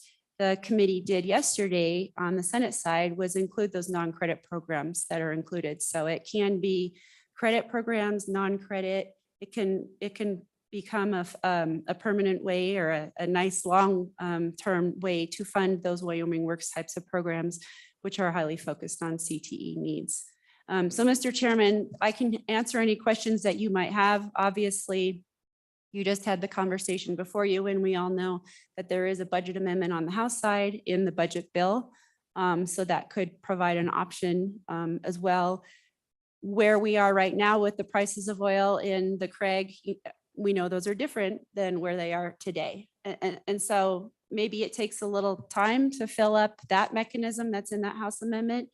the committee did yesterday on the Senate side was include those non-credit programs that are included. So it can be credit programs, non-credit. It can become a permanent way or a nice long-term way to fund those Wyoming Works types of programs, which are highly focused on CTE needs. So Mr. Chairman, I can answer any questions that you might have. Obviously, you just had the conversation before you, and we all know that there is a budget amendment on the House side in the budget bill. So that could provide an option as well. Where we are right now with the prices of oil in the Craig, we know those are different than where they are today. And so maybe it takes a little time to fill up that mechanism that's in that House amendment.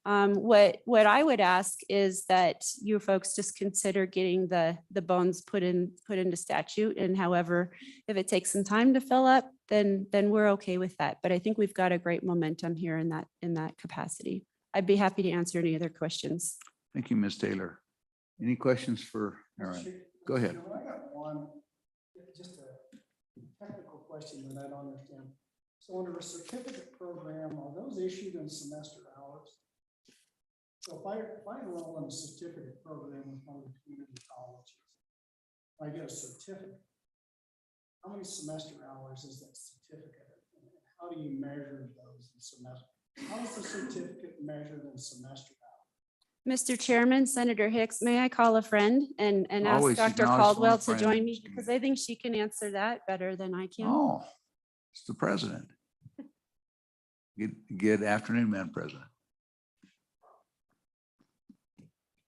What I would ask is that you folks just consider getting the bones put into statute, and however, if it takes some time to fill up, then we're okay with that. But I think we've got a great momentum here in that capacity. I'd be happy to answer any other questions. Thank you, Ms. Taylor. Any questions for Aaron? Go ahead. I got one, just a technical question that I don't understand. So under a certificate program, are those issued in semester hours? So if I enroll in a certificate program with one of the community colleges, I get a certificate. How many semester hours is that certificate? And how do you measure those in semester? How is the certificate measured in semester hours? Mr. Chairman, Senator Hicks, may I call a friend and ask Always Dr. acknowledge Caldwell one to friend. join me? Because I think she can answer that better than I can. Oh, it's the president. Good afternoon, Madam President.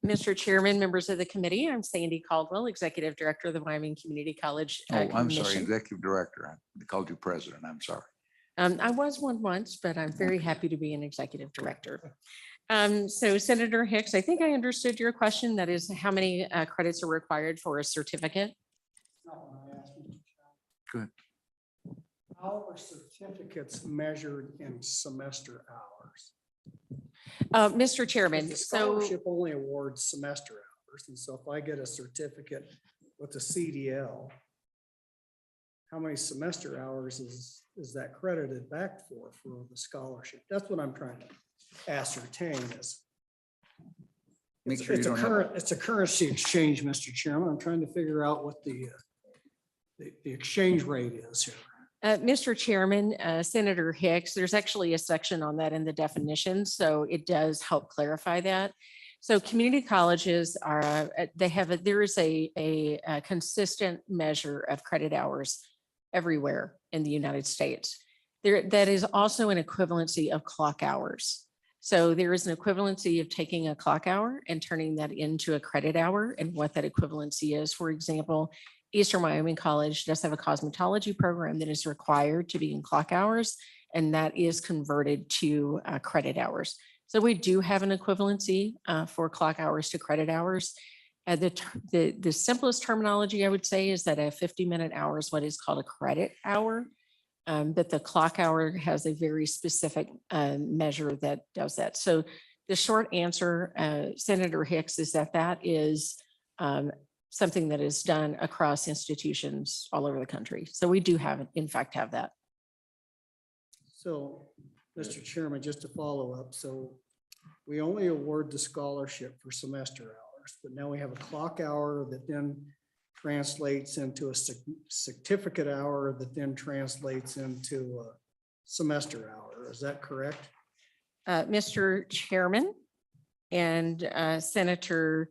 Mr. Chairman, members of the committee, I'm Sandy Caldwell, Executive Director of the Wyoming Community College. Oh, I'm sorry, Commission. Executive Director. I called you President. I'm sorry. I was one once, but I'm very happy to be an Executive Director. So Senator Hicks, I think I understood your question. That is how many credits are required for a certificate? Not when I asked Mr. Chairman. Good. How are certificates measured in semester hours? Mr. Chairman, The so scholarship only awards semester hours, and so if I get a certificate with a CDL, how many semester hours is that credited back for the scholarship? That's what I'm trying to ascertain is. Make It's sure you it's a don't have- current, it's a currency exchange, Mr. Chairman. I'm trying to figure out what the exchange rate is here. Mr. Chairman, Senator Hicks, there's actually a section on that in the definition, so it does help clarify that. So community colleges are, there is a consistent measure of credit hours everywhere in the United States. That is also an equivalency of clock hours. So there is an equivalency of taking a clock hour and turning that into a credit hour and what that equivalency is. For example, Eastern Wyoming College does have a cosmetology program that is required to be in clock hours, and that is converted to credit hours. So we do have an equivalency for clock hours to credit hours. The simplest terminology I would say is that a 50-minute hour is what is called a credit hour. But the clock hour has a very specific measure that does that. So the short answer, Senator Hicks, is that is something that is done across institutions all over the country. So we do have, in fact, have that. So, Mr. Chairman, just to follow up, so we only award the scholarship for semester hours, but now we have a clock hour that then translates into a certificate hour that then translates into a semester hour. Is that correct? Mr. Chairman and Senator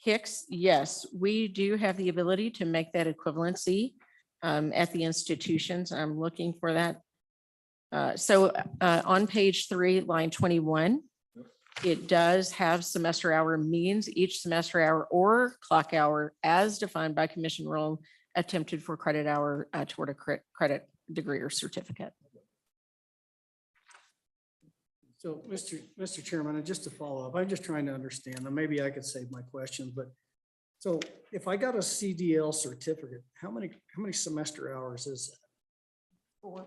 Hicks, yes, we do have the ability to make that equivalency at the institutions. I'm looking for that. So on page 3, line 21, it does have semester hour means each semester hour or clock hour as defined by commission rule attempted for credit hour toward a credit degree or certificate. So, Mr. Chairman, and just to follow up, I'm just trying to understand, and maybe I could save my question, but so if I got a CDL certificate, how many semester hours is that?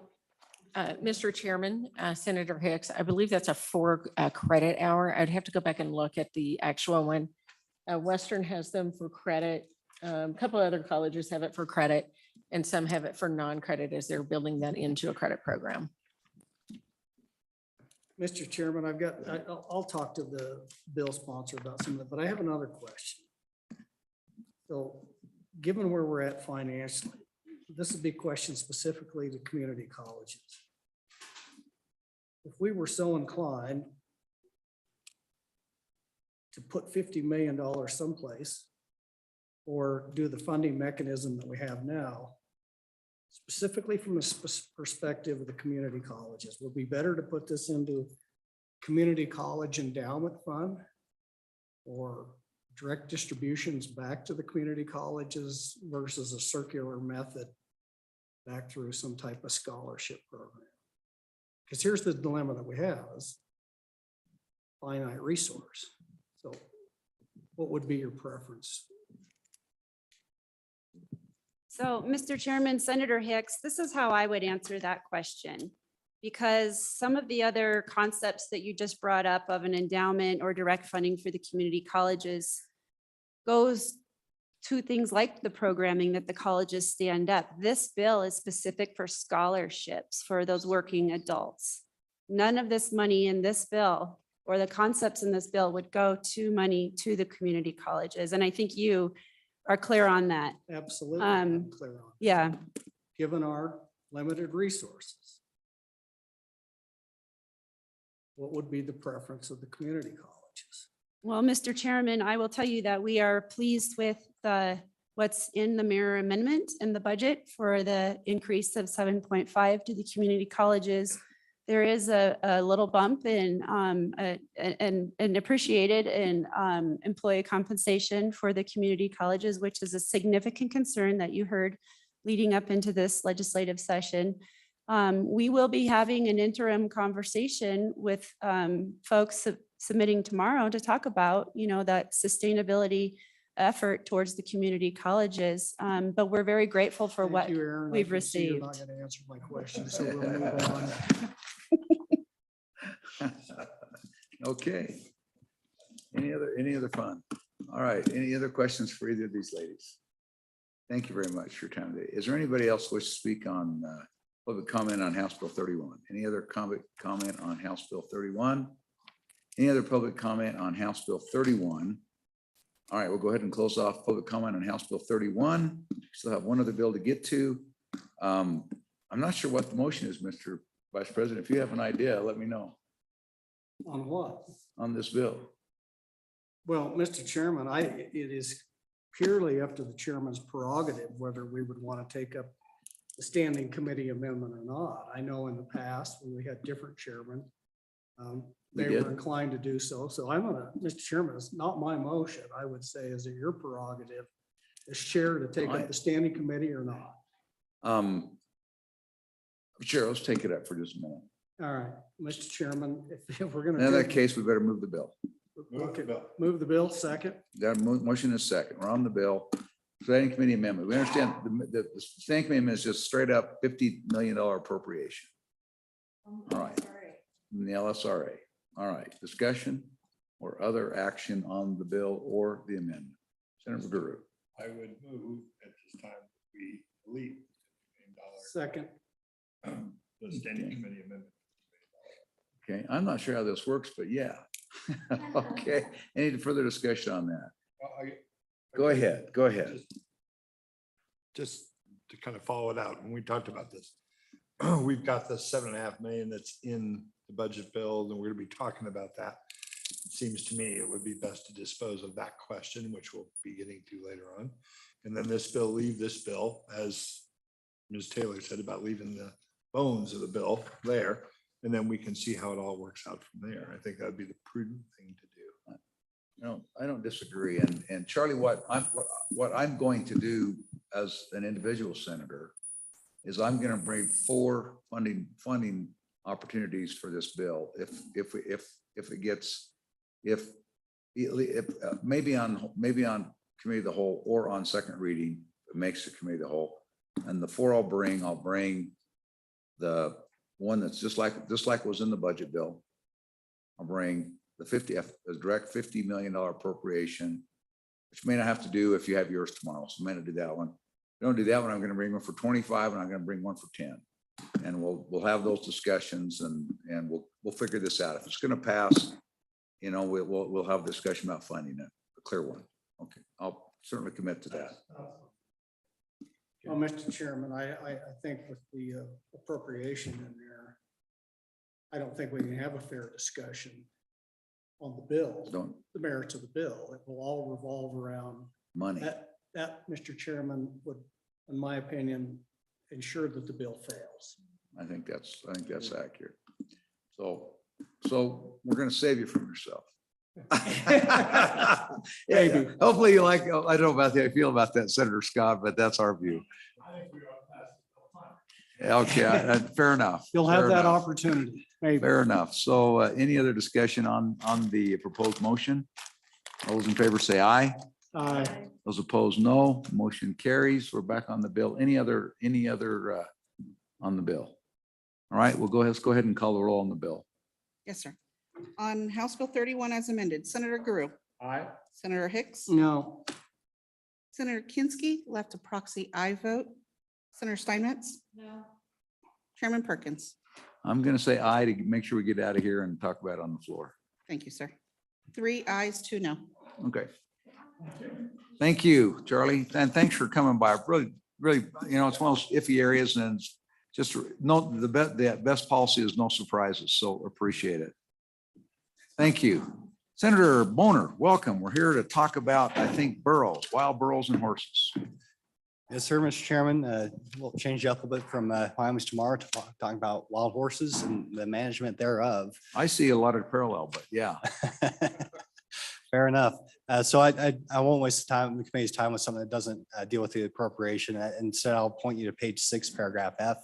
Mr. Chairman, Senator Hicks, I believe that's a 4 credit hour. I'd have to go back and look at the actual one. Western has them for credit. A couple other colleges have it for credit and some have it for non-credit as they're building that into a credit program. Mr. Chairman, I'll talk to the bill sponsor about some of that, but I have another question. So given where we're at financially, this would be a question specifically to community colleges. If we were so inclined to put $50 million someplace or do the funding mechanism that we have now, specifically from the perspective of the community colleges, would be better to put this into community college endowment fund or direct distributions back to the community colleges versus a circular method back through some type of scholarship program? Because here's the dilemma that we have is finite resource. So what would be your preference? So, Mr. Chairman, Senator Hicks, this is how I would answer that question. Because some of the other concepts that you just brought up of an endowment or direct funding for the community colleges goes to things like the programming that the colleges stand up. This bill is specific for scholarships for those working adults. None of this money in this bill or the concepts in this bill would go to money to the community colleges. And I think you are clear on that. Absolutely. I'm clear on it. Yeah. Given our limited resources, what would be the preference of the community colleges? Well, Mr. Chairman, I will tell you that we are pleased with what's in the mirror amendment in the budget for the increase of 7.5 to the community colleges. There is a little bump in and appreciated in employee compensation for the community colleges, which is a significant concern that you heard leading up into this legislative session. We will be having an interim conversation with folks submitting tomorrow to talk about, that sustainability effort towards the community colleges. But we're very grateful for Thank what you, Aaron. I we've can see you're received. not going to answer my question, so we'll move on. Okay. Any other fun? All right, any other questions for either of these ladies? Thank you very much for your time today. Is there anybody else wish to speak on public comment on House Bill 31? Any other comment on House Bill 31? Any other public comment on House Bill 31? All right, we'll go ahead and close off public comment on House Bill 31. Still have one other bill to get to. I'm not sure what the motion is, Mr. Vice President. If you have an idea, let me know On what? on this bill. Well, Mr. Chairman, it is purely up to the chairman's prerogative whether we would want to take up the standing committee amendment or not. I know in the past when we had different chairmen, they did. were inclined to do so. So Mr. Chairman, it's not my motion. I would say, is it your prerogative as chair to take up the standing committee or not? Sure, let's take it up for just a minute. All right, Mr. Chairman, if we're going In that to. case, we better move the bill. Move the bill, second. That motion is second. We're on the bill. Standing committee amendment. We understand the standing committee amendment is just straight up $50 million appropriation. All right. From the LSRA. All right. Discussion or other action on the bill or the amendment. Senator Guru. I would move at this time, we leave Second. the standing committee amendment. Okay. I'm not sure how this works, but yeah. Okay. Any further discussion on that? Go ahead. Go ahead. Just to kind of follow it out, when we talked about this, we've got the 7.5 million that's in the budget bill, and we're gonna be talking about that. It seems to me it would be best to dispose of that question, which we'll be getting to later on. And then leave this bill, as Ms. Taylor said about leaving the bones of the bill there, and then we can see how it all works out from there. I think that'd be the prudent thing to do. No, I don't disagree. And Charlie, what I'm going to do as an individual senator is I'm going to bring 4 funding opportunities for this bill. If it gets, maybe on committee of the whole or on second reading, it makes the committee of the whole. And the 4 I'll bring the one that's just like was in the budget bill. I'll bring the direct $50 million appropriation, which may not have to do if you have yours tomorrow. So I may not do that one. If I don't do that one, I'm going to bring one for 25 and I'm going to bring one for 10. And we'll have those discussions and we'll figure this out. If it's going to pass, we'll have a discussion about finding a clear one. Okay, I'll certainly commit to that. Well, Mr. Chairman, I think with the appropriation in there, I don't think we can have a fair discussion on the bill, the merits of the bill. It will all revolve around Money. That, Mr. Chairman, would, in my opinion, ensure that the bill fails. I think that's accurate. So we're going to save you from yourself. Maybe. Hopefully you like, I don't know about how you feel about that, Senator Scott, but that's our view. Okay, fair enough. You'll have Fair that enough. opportunity. Maybe. Fair enough. So any other discussion on the proposed motion? All those in favor say aye. Aye. Those opposed, no. Motion carries. We're back on the bill. Any other on the bill? All right, let's go ahead and call the roll on the bill. Yes, sir. On House Bill 31 as amended, Senator Guru. Aye. Senator Hicks. No. Senator Kinsky left a proxy aye vote. Senator Steinmetz. No. Chairman Perkins. I'm going to say aye to make sure we get out of here and talk about it on the floor. Thank you, sir. 3 ayes, 2 no. Okay. Thank you, Charlie. And thanks for coming by. Really, really, it's one of those iffy areas and just note the best policy is no surprises. So appreciate it. Thank you. Senator Boner, welcome. We're here to talk about, I think, burros, wild burros and horses. Yes, sir, Mr. Chairman. We'll change up a bit from Wyoming tomorrow to talking about wild horses and the management thereof. I see a lot of parallel, but yeah. Fair enough. So I won't waste the committee's time with something that doesn't deal with the appropriation. Instead, I'll point you to page 6, paragraph F.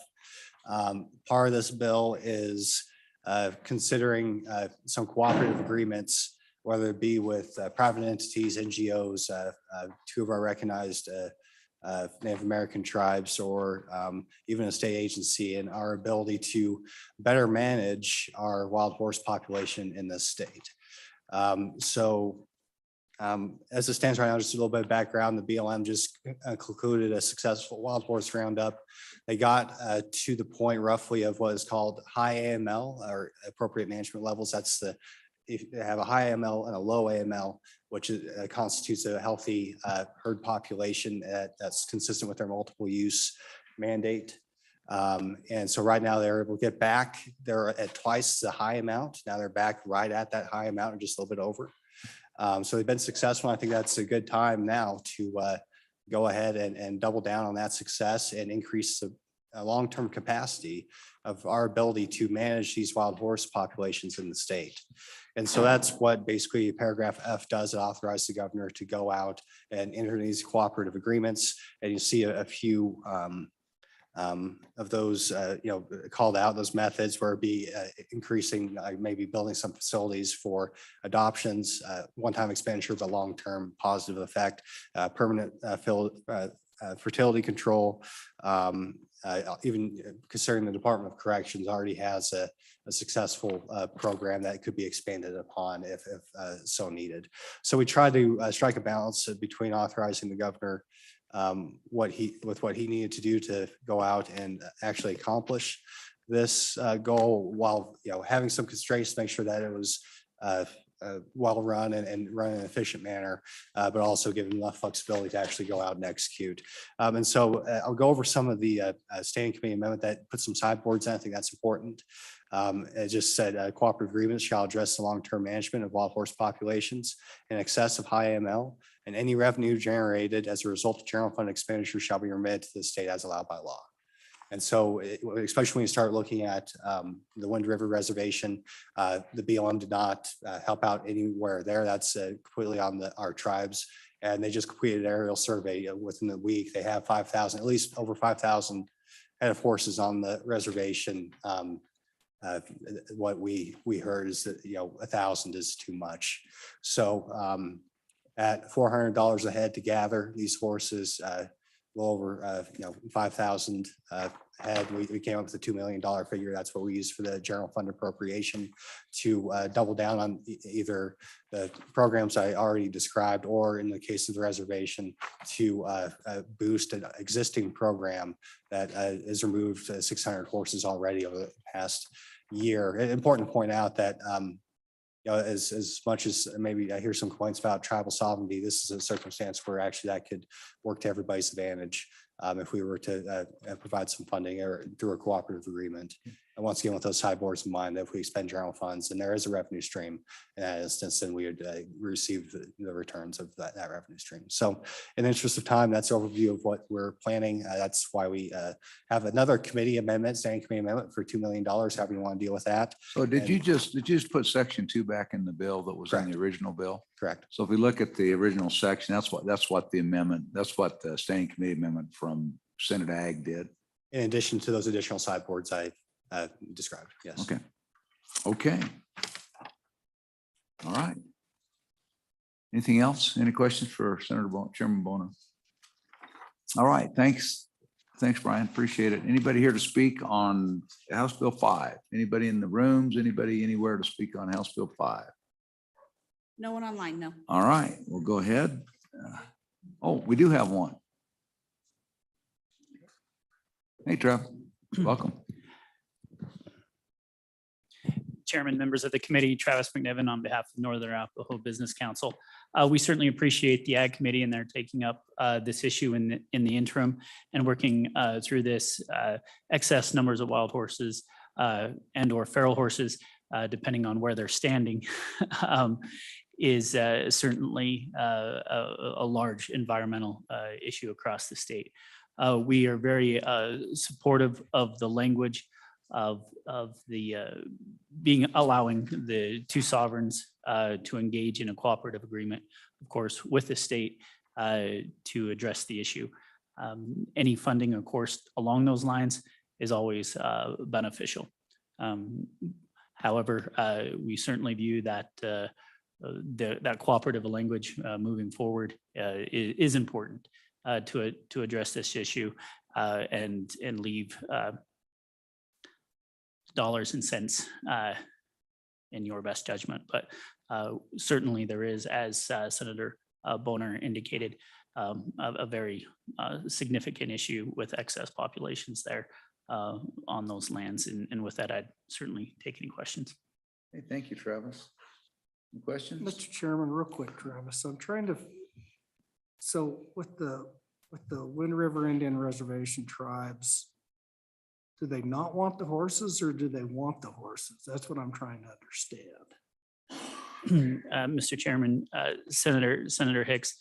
Part of this bill is considering some cooperative agreements, whether it be with private entities, NGOs, 2 of our recognized Native American tribes, or even a state agency, and our ability to better manage our wild horse population in this state. As it stands right now, just a little bit of background, the BLM just concluded a successful wild horse roundup. They got to the point roughly of what is called high AML, or appropriate management levels. That's if they have a high AML and a low AML, which constitutes a healthy herd population that's consistent with their multiple use mandate. And so right now they're able to get back. They're at twice the high amount. Now they're back right at that high amount, or just a little bit over. So they've been successful. I think that's a good time now to go ahead and double down on that success and increase the long-term capacity of our ability to manage these wild horse populations in the state. And so that's what basically paragraph F does. It authorizes the governor to go out and enter these cooperative agreements. And you see a few of those, called out, those methods, where it'd be increasing, maybe building some facilities for adoptions, one-time expenditure, but long-term positive effect, permanent fertility control. Even considering the Department of Corrections already has a successful program that could be expanded upon if so needed. So we try to strike a balance between authorizing the governor what he needed to do to go out and actually accomplish this goal, while having some constraints to make sure that it was well run and run in an efficient manner, but also giving enough flexibility to actually go out and execute. And so I'll go over some of the standing committee amendment that put some sideboards in. I think that's important. It just said cooperative agreements shall address the long-term management of wild horse populations in excess of high ML, and any revenue generated as a result of general fund expenditure shall be remitted to the state as allowed by law. And so, especially when you start looking at the Wind River Reservation, the BLM did not help out anywhere there. That's completely on our tribes. And they just completed an aerial survey within the week. They have 5,000, at least over 5,000 head of horses on the reservation. What we heard is that 1,000 is too much. So at $400 a head to gather these horses, well over 5,000 head, we came up with a $2 million figure. That's what we used for the general fund appropriation to double down on either the programs I already described, or in the case of the reservation, to boost an existing program that has removed 600 horses already over the past year. Important to point out that as much as maybe I hear some points about tribal sovereignty, this is a circumstance where actually that could work to everybody's advantage if we were to provide some funding or through a cooperative agreement. And once again, with those sideboards in mind, that if we expend general funds and there is a revenue stream in that instance, then we would receive the returns of that revenue stream. So in the interest of time, that's an overview of what we're planning. That's why we have another committee amendment, standing committee amendment for $2 million, however you want to deal with that. So did you just put section 2 back in the bill that was in Correct. the original bill? Correct. So if we look at the original section, that's what the amendment, that's what the standing committee amendment from Senate Ag did. In addition to those additional sideboards I described, yes. Okay. Okay. All right. Anything else? Any questions for Chairman Bono? All right. Thanks. Thanks, Brian. Appreciate it. Anybody here to speak on House Bill 5? Anybody in the rooms? Anybody anywhere to speak on House Bill 5? No one online, no. All right, we'll go ahead. Oh, we do have one. Hey, Trev, welcome. Chairman, members of the committee, Travis McNiven on behalf of Northern Arapahoe Business Council. We certainly appreciate the Ag Committee and their taking up this issue in the interim and working through this excess numbers of wild horses and or feral horses, depending on where they're standing, is certainly a large environmental issue across the state. We are very supportive of the language of the allowing the two sovereigns to engage in a cooperative agreement, of course, with the state to address the issue. Any funding, of course, along those lines is always beneficial. However, we certainly view that that cooperative language moving forward is important to address this issue and leave dollars and cents in your best judgment. But certainly there is, as Senator Boner indicated, a very significant issue with excess populations there on those lands. And with that, I'd certainly take any questions. Hey, thank you, Travis. Any questions? Mr. Chairman, real quick, Travis, I'm trying to, so with the Wind River Indian Reservation tribes, do they not want the horses or do they want the horses? That's what I'm trying to understand. Mr. Chairman, Senator Hicks,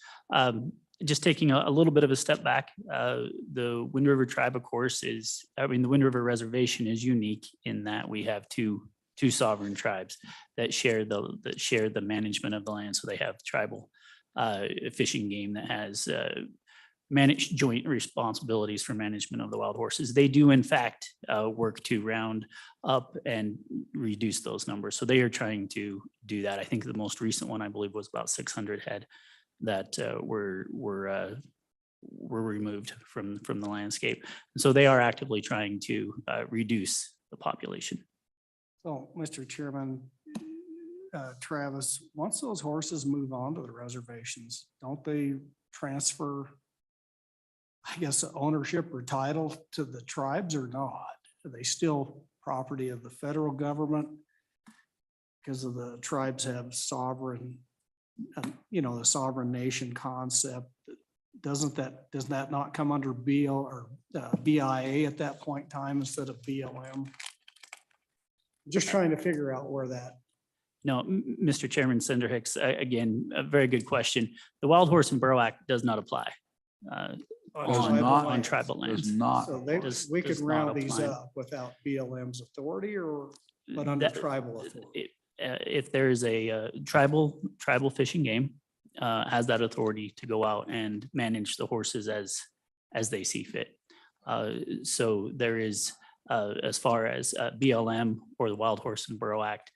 just taking a little bit of a step back, the Wind River tribe, of course, the Wind River Reservation is unique in that we have two sovereign tribes that share the management of the land. So they have tribal fishing game that has managed joint responsibilities for management of the wild horses. They do in fact work to round up and reduce those numbers. So they are trying to do that. I think the most recent one, I believe, was about 600 head that were removed from the landscape. So they are actively trying to reduce the population. So, Mr. Chairman, Travis, once those horses move on to the reservations, don't they transfer, I guess, ownership or title to the tribes or not? Are they still property of the federal government? Because of the tribes have sovereign, the sovereign nation concept. Does that not come under BIA at that point in time instead of BLM? Just trying to figure out where that. No, Mr. Chairman, Senator Hicks, again, a very good question. The Wild Horse and Burro Act does not apply on tribal lands. Does not. So we could does not round these apply. up without BLM's authority but under That- tribal authority. If there is a tribal fishing game, has that authority to go out and manage the horses as they see fit. So there is, as far as BLM or the Wild Horse and Burro Act,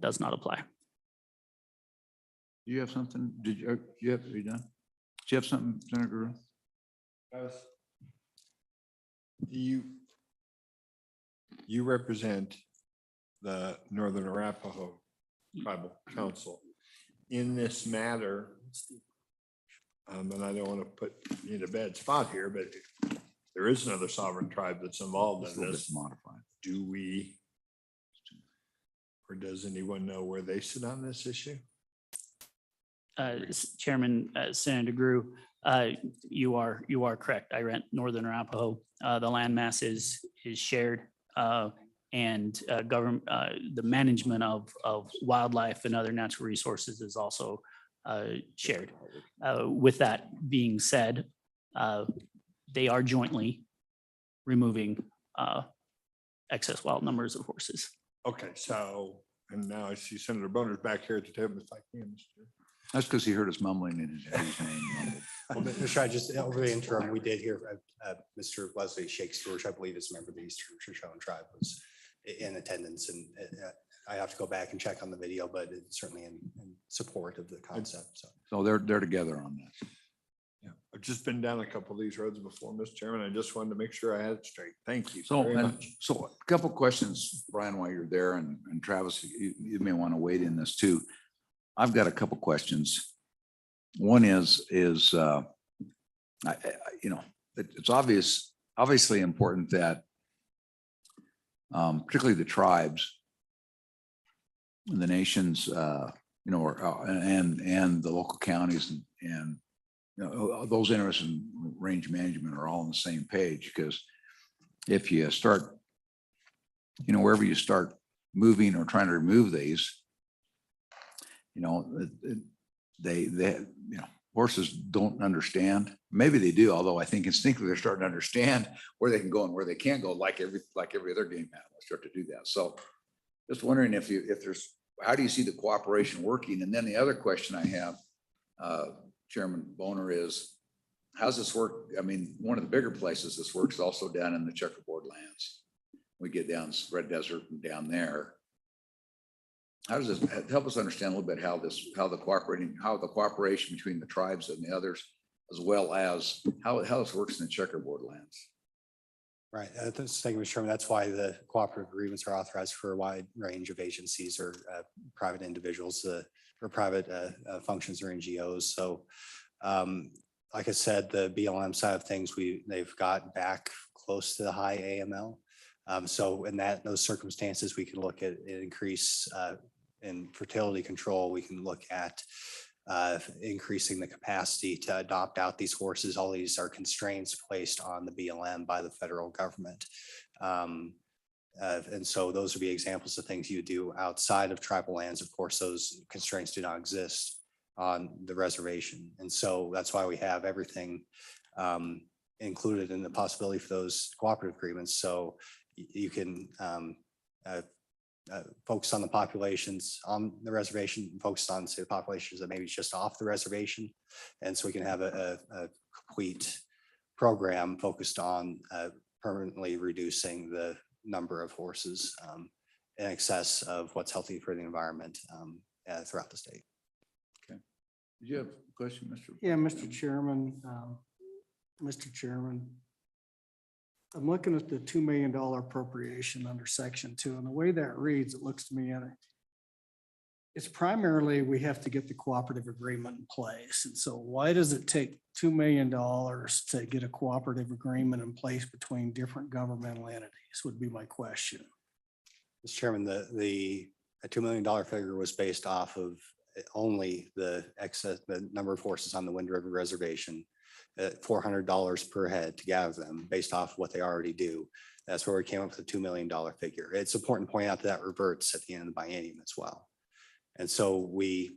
does not apply. Do you have something? Are you done? Do you have something, Senator? You represent the Northern Arapahoe Tribal Council in this matter. And I don't want to put you in a bad spot here, but there is another sovereign tribe that's involved It's a in little bit this. modified. Do we, or does anyone know where they sit on this issue? Chairman, Senator Drew, you are correct. I rent Northern Arapahoe. The landmass is shared and government, the management of wildlife and other natural resources is also shared. With that being said, they are jointly removing excess wild numbers of horses. Okay, so, and now I see Senator Boner's back here at the table. It's like, yeah, Mr. That's because he heard us mumbling in his name. Well, Mr. I just, over the interim, we did hear Mr. Wesley Shakespeare, which I believe is a member of the Eastern Shoshone Tribe, was in attendance, and I have to go back and check on the video, but it's certainly in support of the concept. So they're together on this. Yeah, I've just been down a couple of these roads before, Mr. Chairman. I just wanted to make sure I had it straight. Thank you So, very and much. so a couple questions, Brian, while you're there, and Travis, you may want to wade in this too. I've got a couple questions. One is it's obviously important that particularly the tribes the nation's, and the local counties and those interested in range management are all on the same page, because if you start, wherever you start moving or trying to remove these, horses don't understand. Maybe they do, although I think instinctively they're starting to understand where they can go and where they can't go, like every other game animal start to do that. So just wondering if there's, how do you see the cooperation working? And then the other question I have, Chairman Boner, is how's this work? I mean, one of the bigger places this works is also down in the checkerboard lands. We get down Red Desert and down there. How does this help us understand a little bit how the cooperation between the tribes and the others, as well as how this works in the checkerboard lands? Right. Thank you, Mr. Chairman. That's why the cooperative agreements are authorized for a wide range of agencies or private individuals or private functions or NGOs. So like I said, the BLM side of things, they've got back close to the high AML. So in those circumstances, we can look at an increase in fertility control. We can look at increasing the capacity to adopt out these horses. All these are constraints placed on the BLM by the federal government. And so those would be examples of things you do outside of tribal lands. Of course, those constraints do not exist on the reservation. And so that's why we have everything included in the possibility for those cooperative agreements. So you can focus on the populations on the reservation, focus on, say, the populations that maybe just off the reservation. And so we can have a complete program focused on permanently reducing the number of horses in excess of what's healthy for the environment throughout the state. Okay. Did you have a question, Mr.? Yeah, Mr. Chairman. I'm looking at the $2 million appropriation under section 2, and the way that reads, it looks to me it's primarily we have to get the cooperative agreement in place. And so why does it take $2 million to get a cooperative agreement in place between different governmental entities would be my question. Mr. Chairman, the $2 million figure was based off of only the number of horses on the Wind River Reservation at $400 per head to gather them based off what they already do. That's where we came up with the $2 million figure. It's important to point out that reverts at the end of the biennium as well. And so it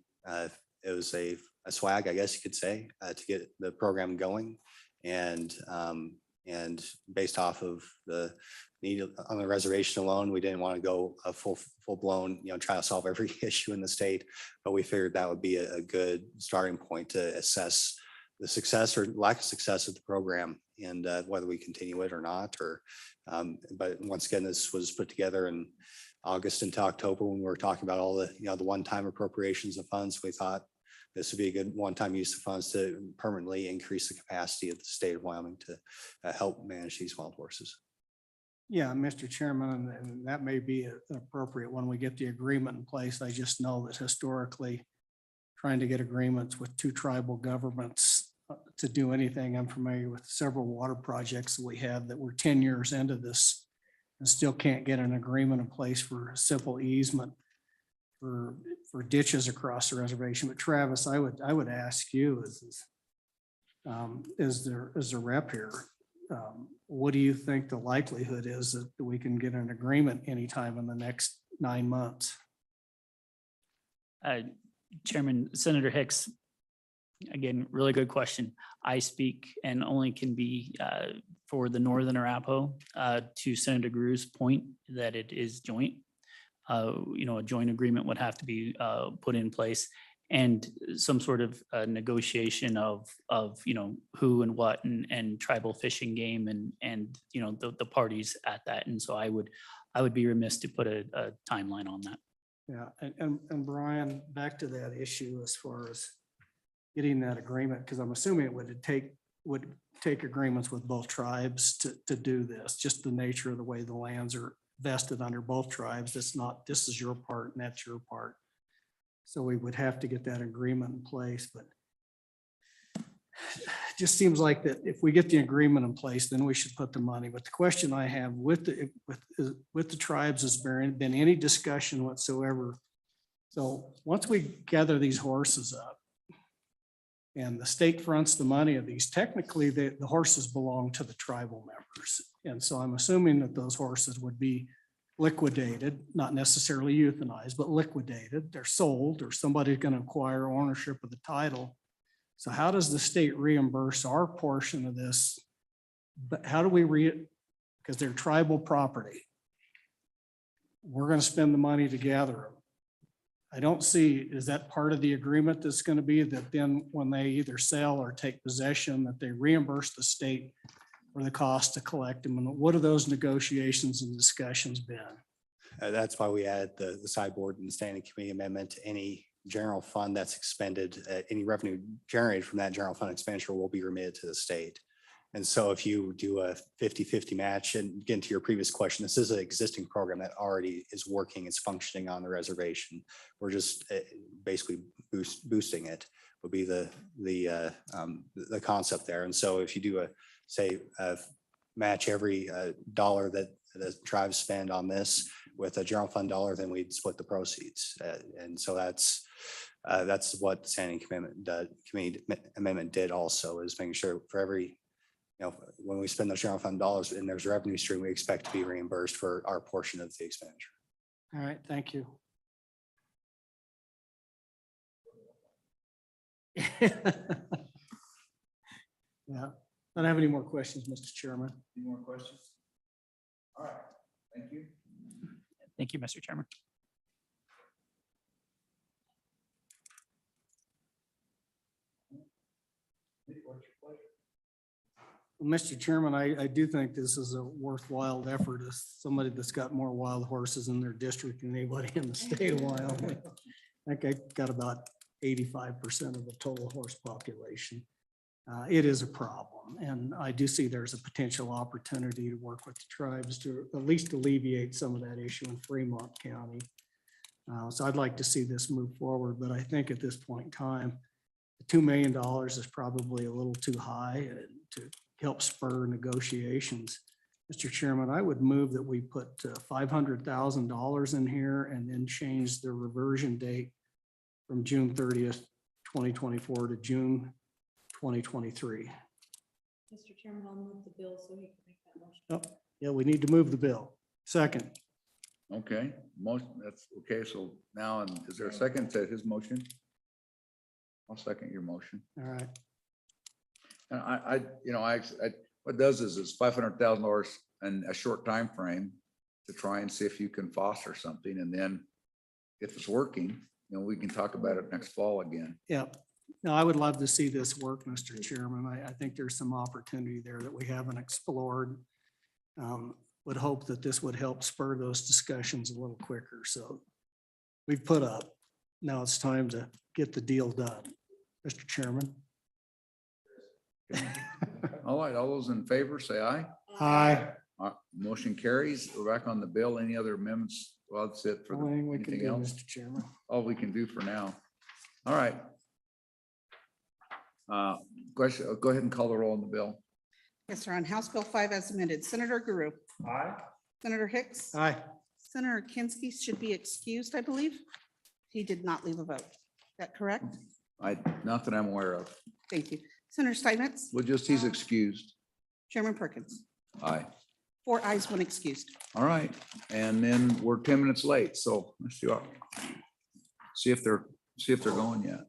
was a swag, I guess you could say, to get the program going. And based off of the need on the reservation alone, we didn't want to go a full blown, try to solve every issue in the state, but we figured that would be a good starting point to assess the success or lack of success of the program and whether we continue it or not. But once again, this was put together in August into October when we were talking about all the one-time appropriations of funds. We thought this would be a good one-time use of funds to permanently increase the capacity of the state of Wyoming to help manage these wild horses. Yeah, Mr. Chairman, and that may be appropriate when we get the agreement in place. I just know that historically, trying to get agreements with two tribal governments to do anything, I'm familiar with several water projects that we have that were 10 years into this and still can't get an agreement in place for a simple easement for ditches across the reservation. But Travis, I would ask you as the rep here, what do you think the likelihood is that we can get an agreement anytime in the next 9 months? Chairman, Senator Hicks, again, really good question. I speak and only can be for the Northern Arapaho to Senator Gru's point that it is joint. A joint agreement would have to be put in place and some sort of negotiation of who and what and tribal fishing game and the parties at that. And so I would be remiss to put a timeline on that. Yeah, and Brian, back to that issue as far as getting that agreement, because I'm assuming it would take agreements with both tribes to do this, just the nature of the way the lands are vested under both tribes. It's not, this is your part and that's your part. So we would have to get that agreement in place, but it just seems like that if we get the agreement in place, then we should put the money. But the question I have with the tribes, has there been any discussion whatsoever So once we gather these horses up and the state fronts the money of these, technically the horses belong to the tribal members. And so I'm assuming that those horses would be liquidated, not necessarily euthanized, but liquidated. They're sold or somebody's going to acquire ownership of the title. So how does the state reimburse our portion of this? But how do we because they're tribal property. We're going to spend the money to gather them. I don't see, is that part of the agreement that's going to be that then when they either sell or take possession, that they reimburse the state for the cost to collect them? And what have those negotiations and discussions been? That's why we added the sideboard and the standing committee amendment to any general fund that's expended, any revenue generated from that general fund expenditure will be remitted to the state. And so if you do a 50-50 match, and again, to your previous question, this is an existing program that already is working, it's functioning on the reservation. We're just basically boosting it would be the concept there. And so if you do match every dollar that the tribes spend on this with a general fund dollar, then we'd split the proceeds. And so that's what the standing committee amendment did also, is making sure for every, when we spend those general fund dollars and there's a revenue stream, we expect to be reimbursed for our portion of the expenditure. All right, thank you. Yeah, I don't have any more questions, Mr. Chairman. Any more questions? All right, thank you. Thank you, Mr. Chairman. Well, Mr. Chairman, I do think this is a worthwhile effort as somebody that's got more wild horses in their district than anybody in the state of Wyoming. I think I got about 85% of the total horse population. It is a problem, and I do see there's a potential opportunity to work with the tribes to at least alleviate some of that issue in Fremont County. So I'd like to see this move forward, but I think at this point in time, the $2 million is probably a little too high to help spur negotiations. Mr. Chairman, I would move that we put $500,000 in here and then change the reversion date from June 30th, 2024 to June 2023. Mr. Chairman, I'll move the bill so he can make that motion. Oh, yeah, we need to move the bill. Second. Okay, motion, that's okay. So now, is there a second to his motion? I'll second your motion. All right. And I what it does is it's $500,000 in a short time frame to try and see if you can foster something. And then if it's working, we can talk about it next fall again. Yeah. No, I would love to see this work, Mr. Chairman. I think there's some opportunity there that we haven't explored. Would hope that this would help spur those discussions a little quicker. So we've put up. Now it's time to get the deal done. Mr. Chairman. All right, all those in favor, say aye. Aye. Motion carries. We're back on the bill. Any other amendments? Well, that's it for Anything we can anything do, else. Mr. Chairman. All we can do for now. All right. Question, go ahead and call the roll on the bill. Yes, sir. On House Bill 5 as amended, Senator Guru. Aye. Senator Hicks. Aye. Senator Kinski should be excused, I believe. He did not leave a vote. Is that correct? Not that I'm aware of. Thank you. Senator Steinmetz. Well, just he's excused. Chairman Perkins. Aye. 4 ayes, 1 excused. All right. And then we're 10 minutes late. So let's see if they're going yet.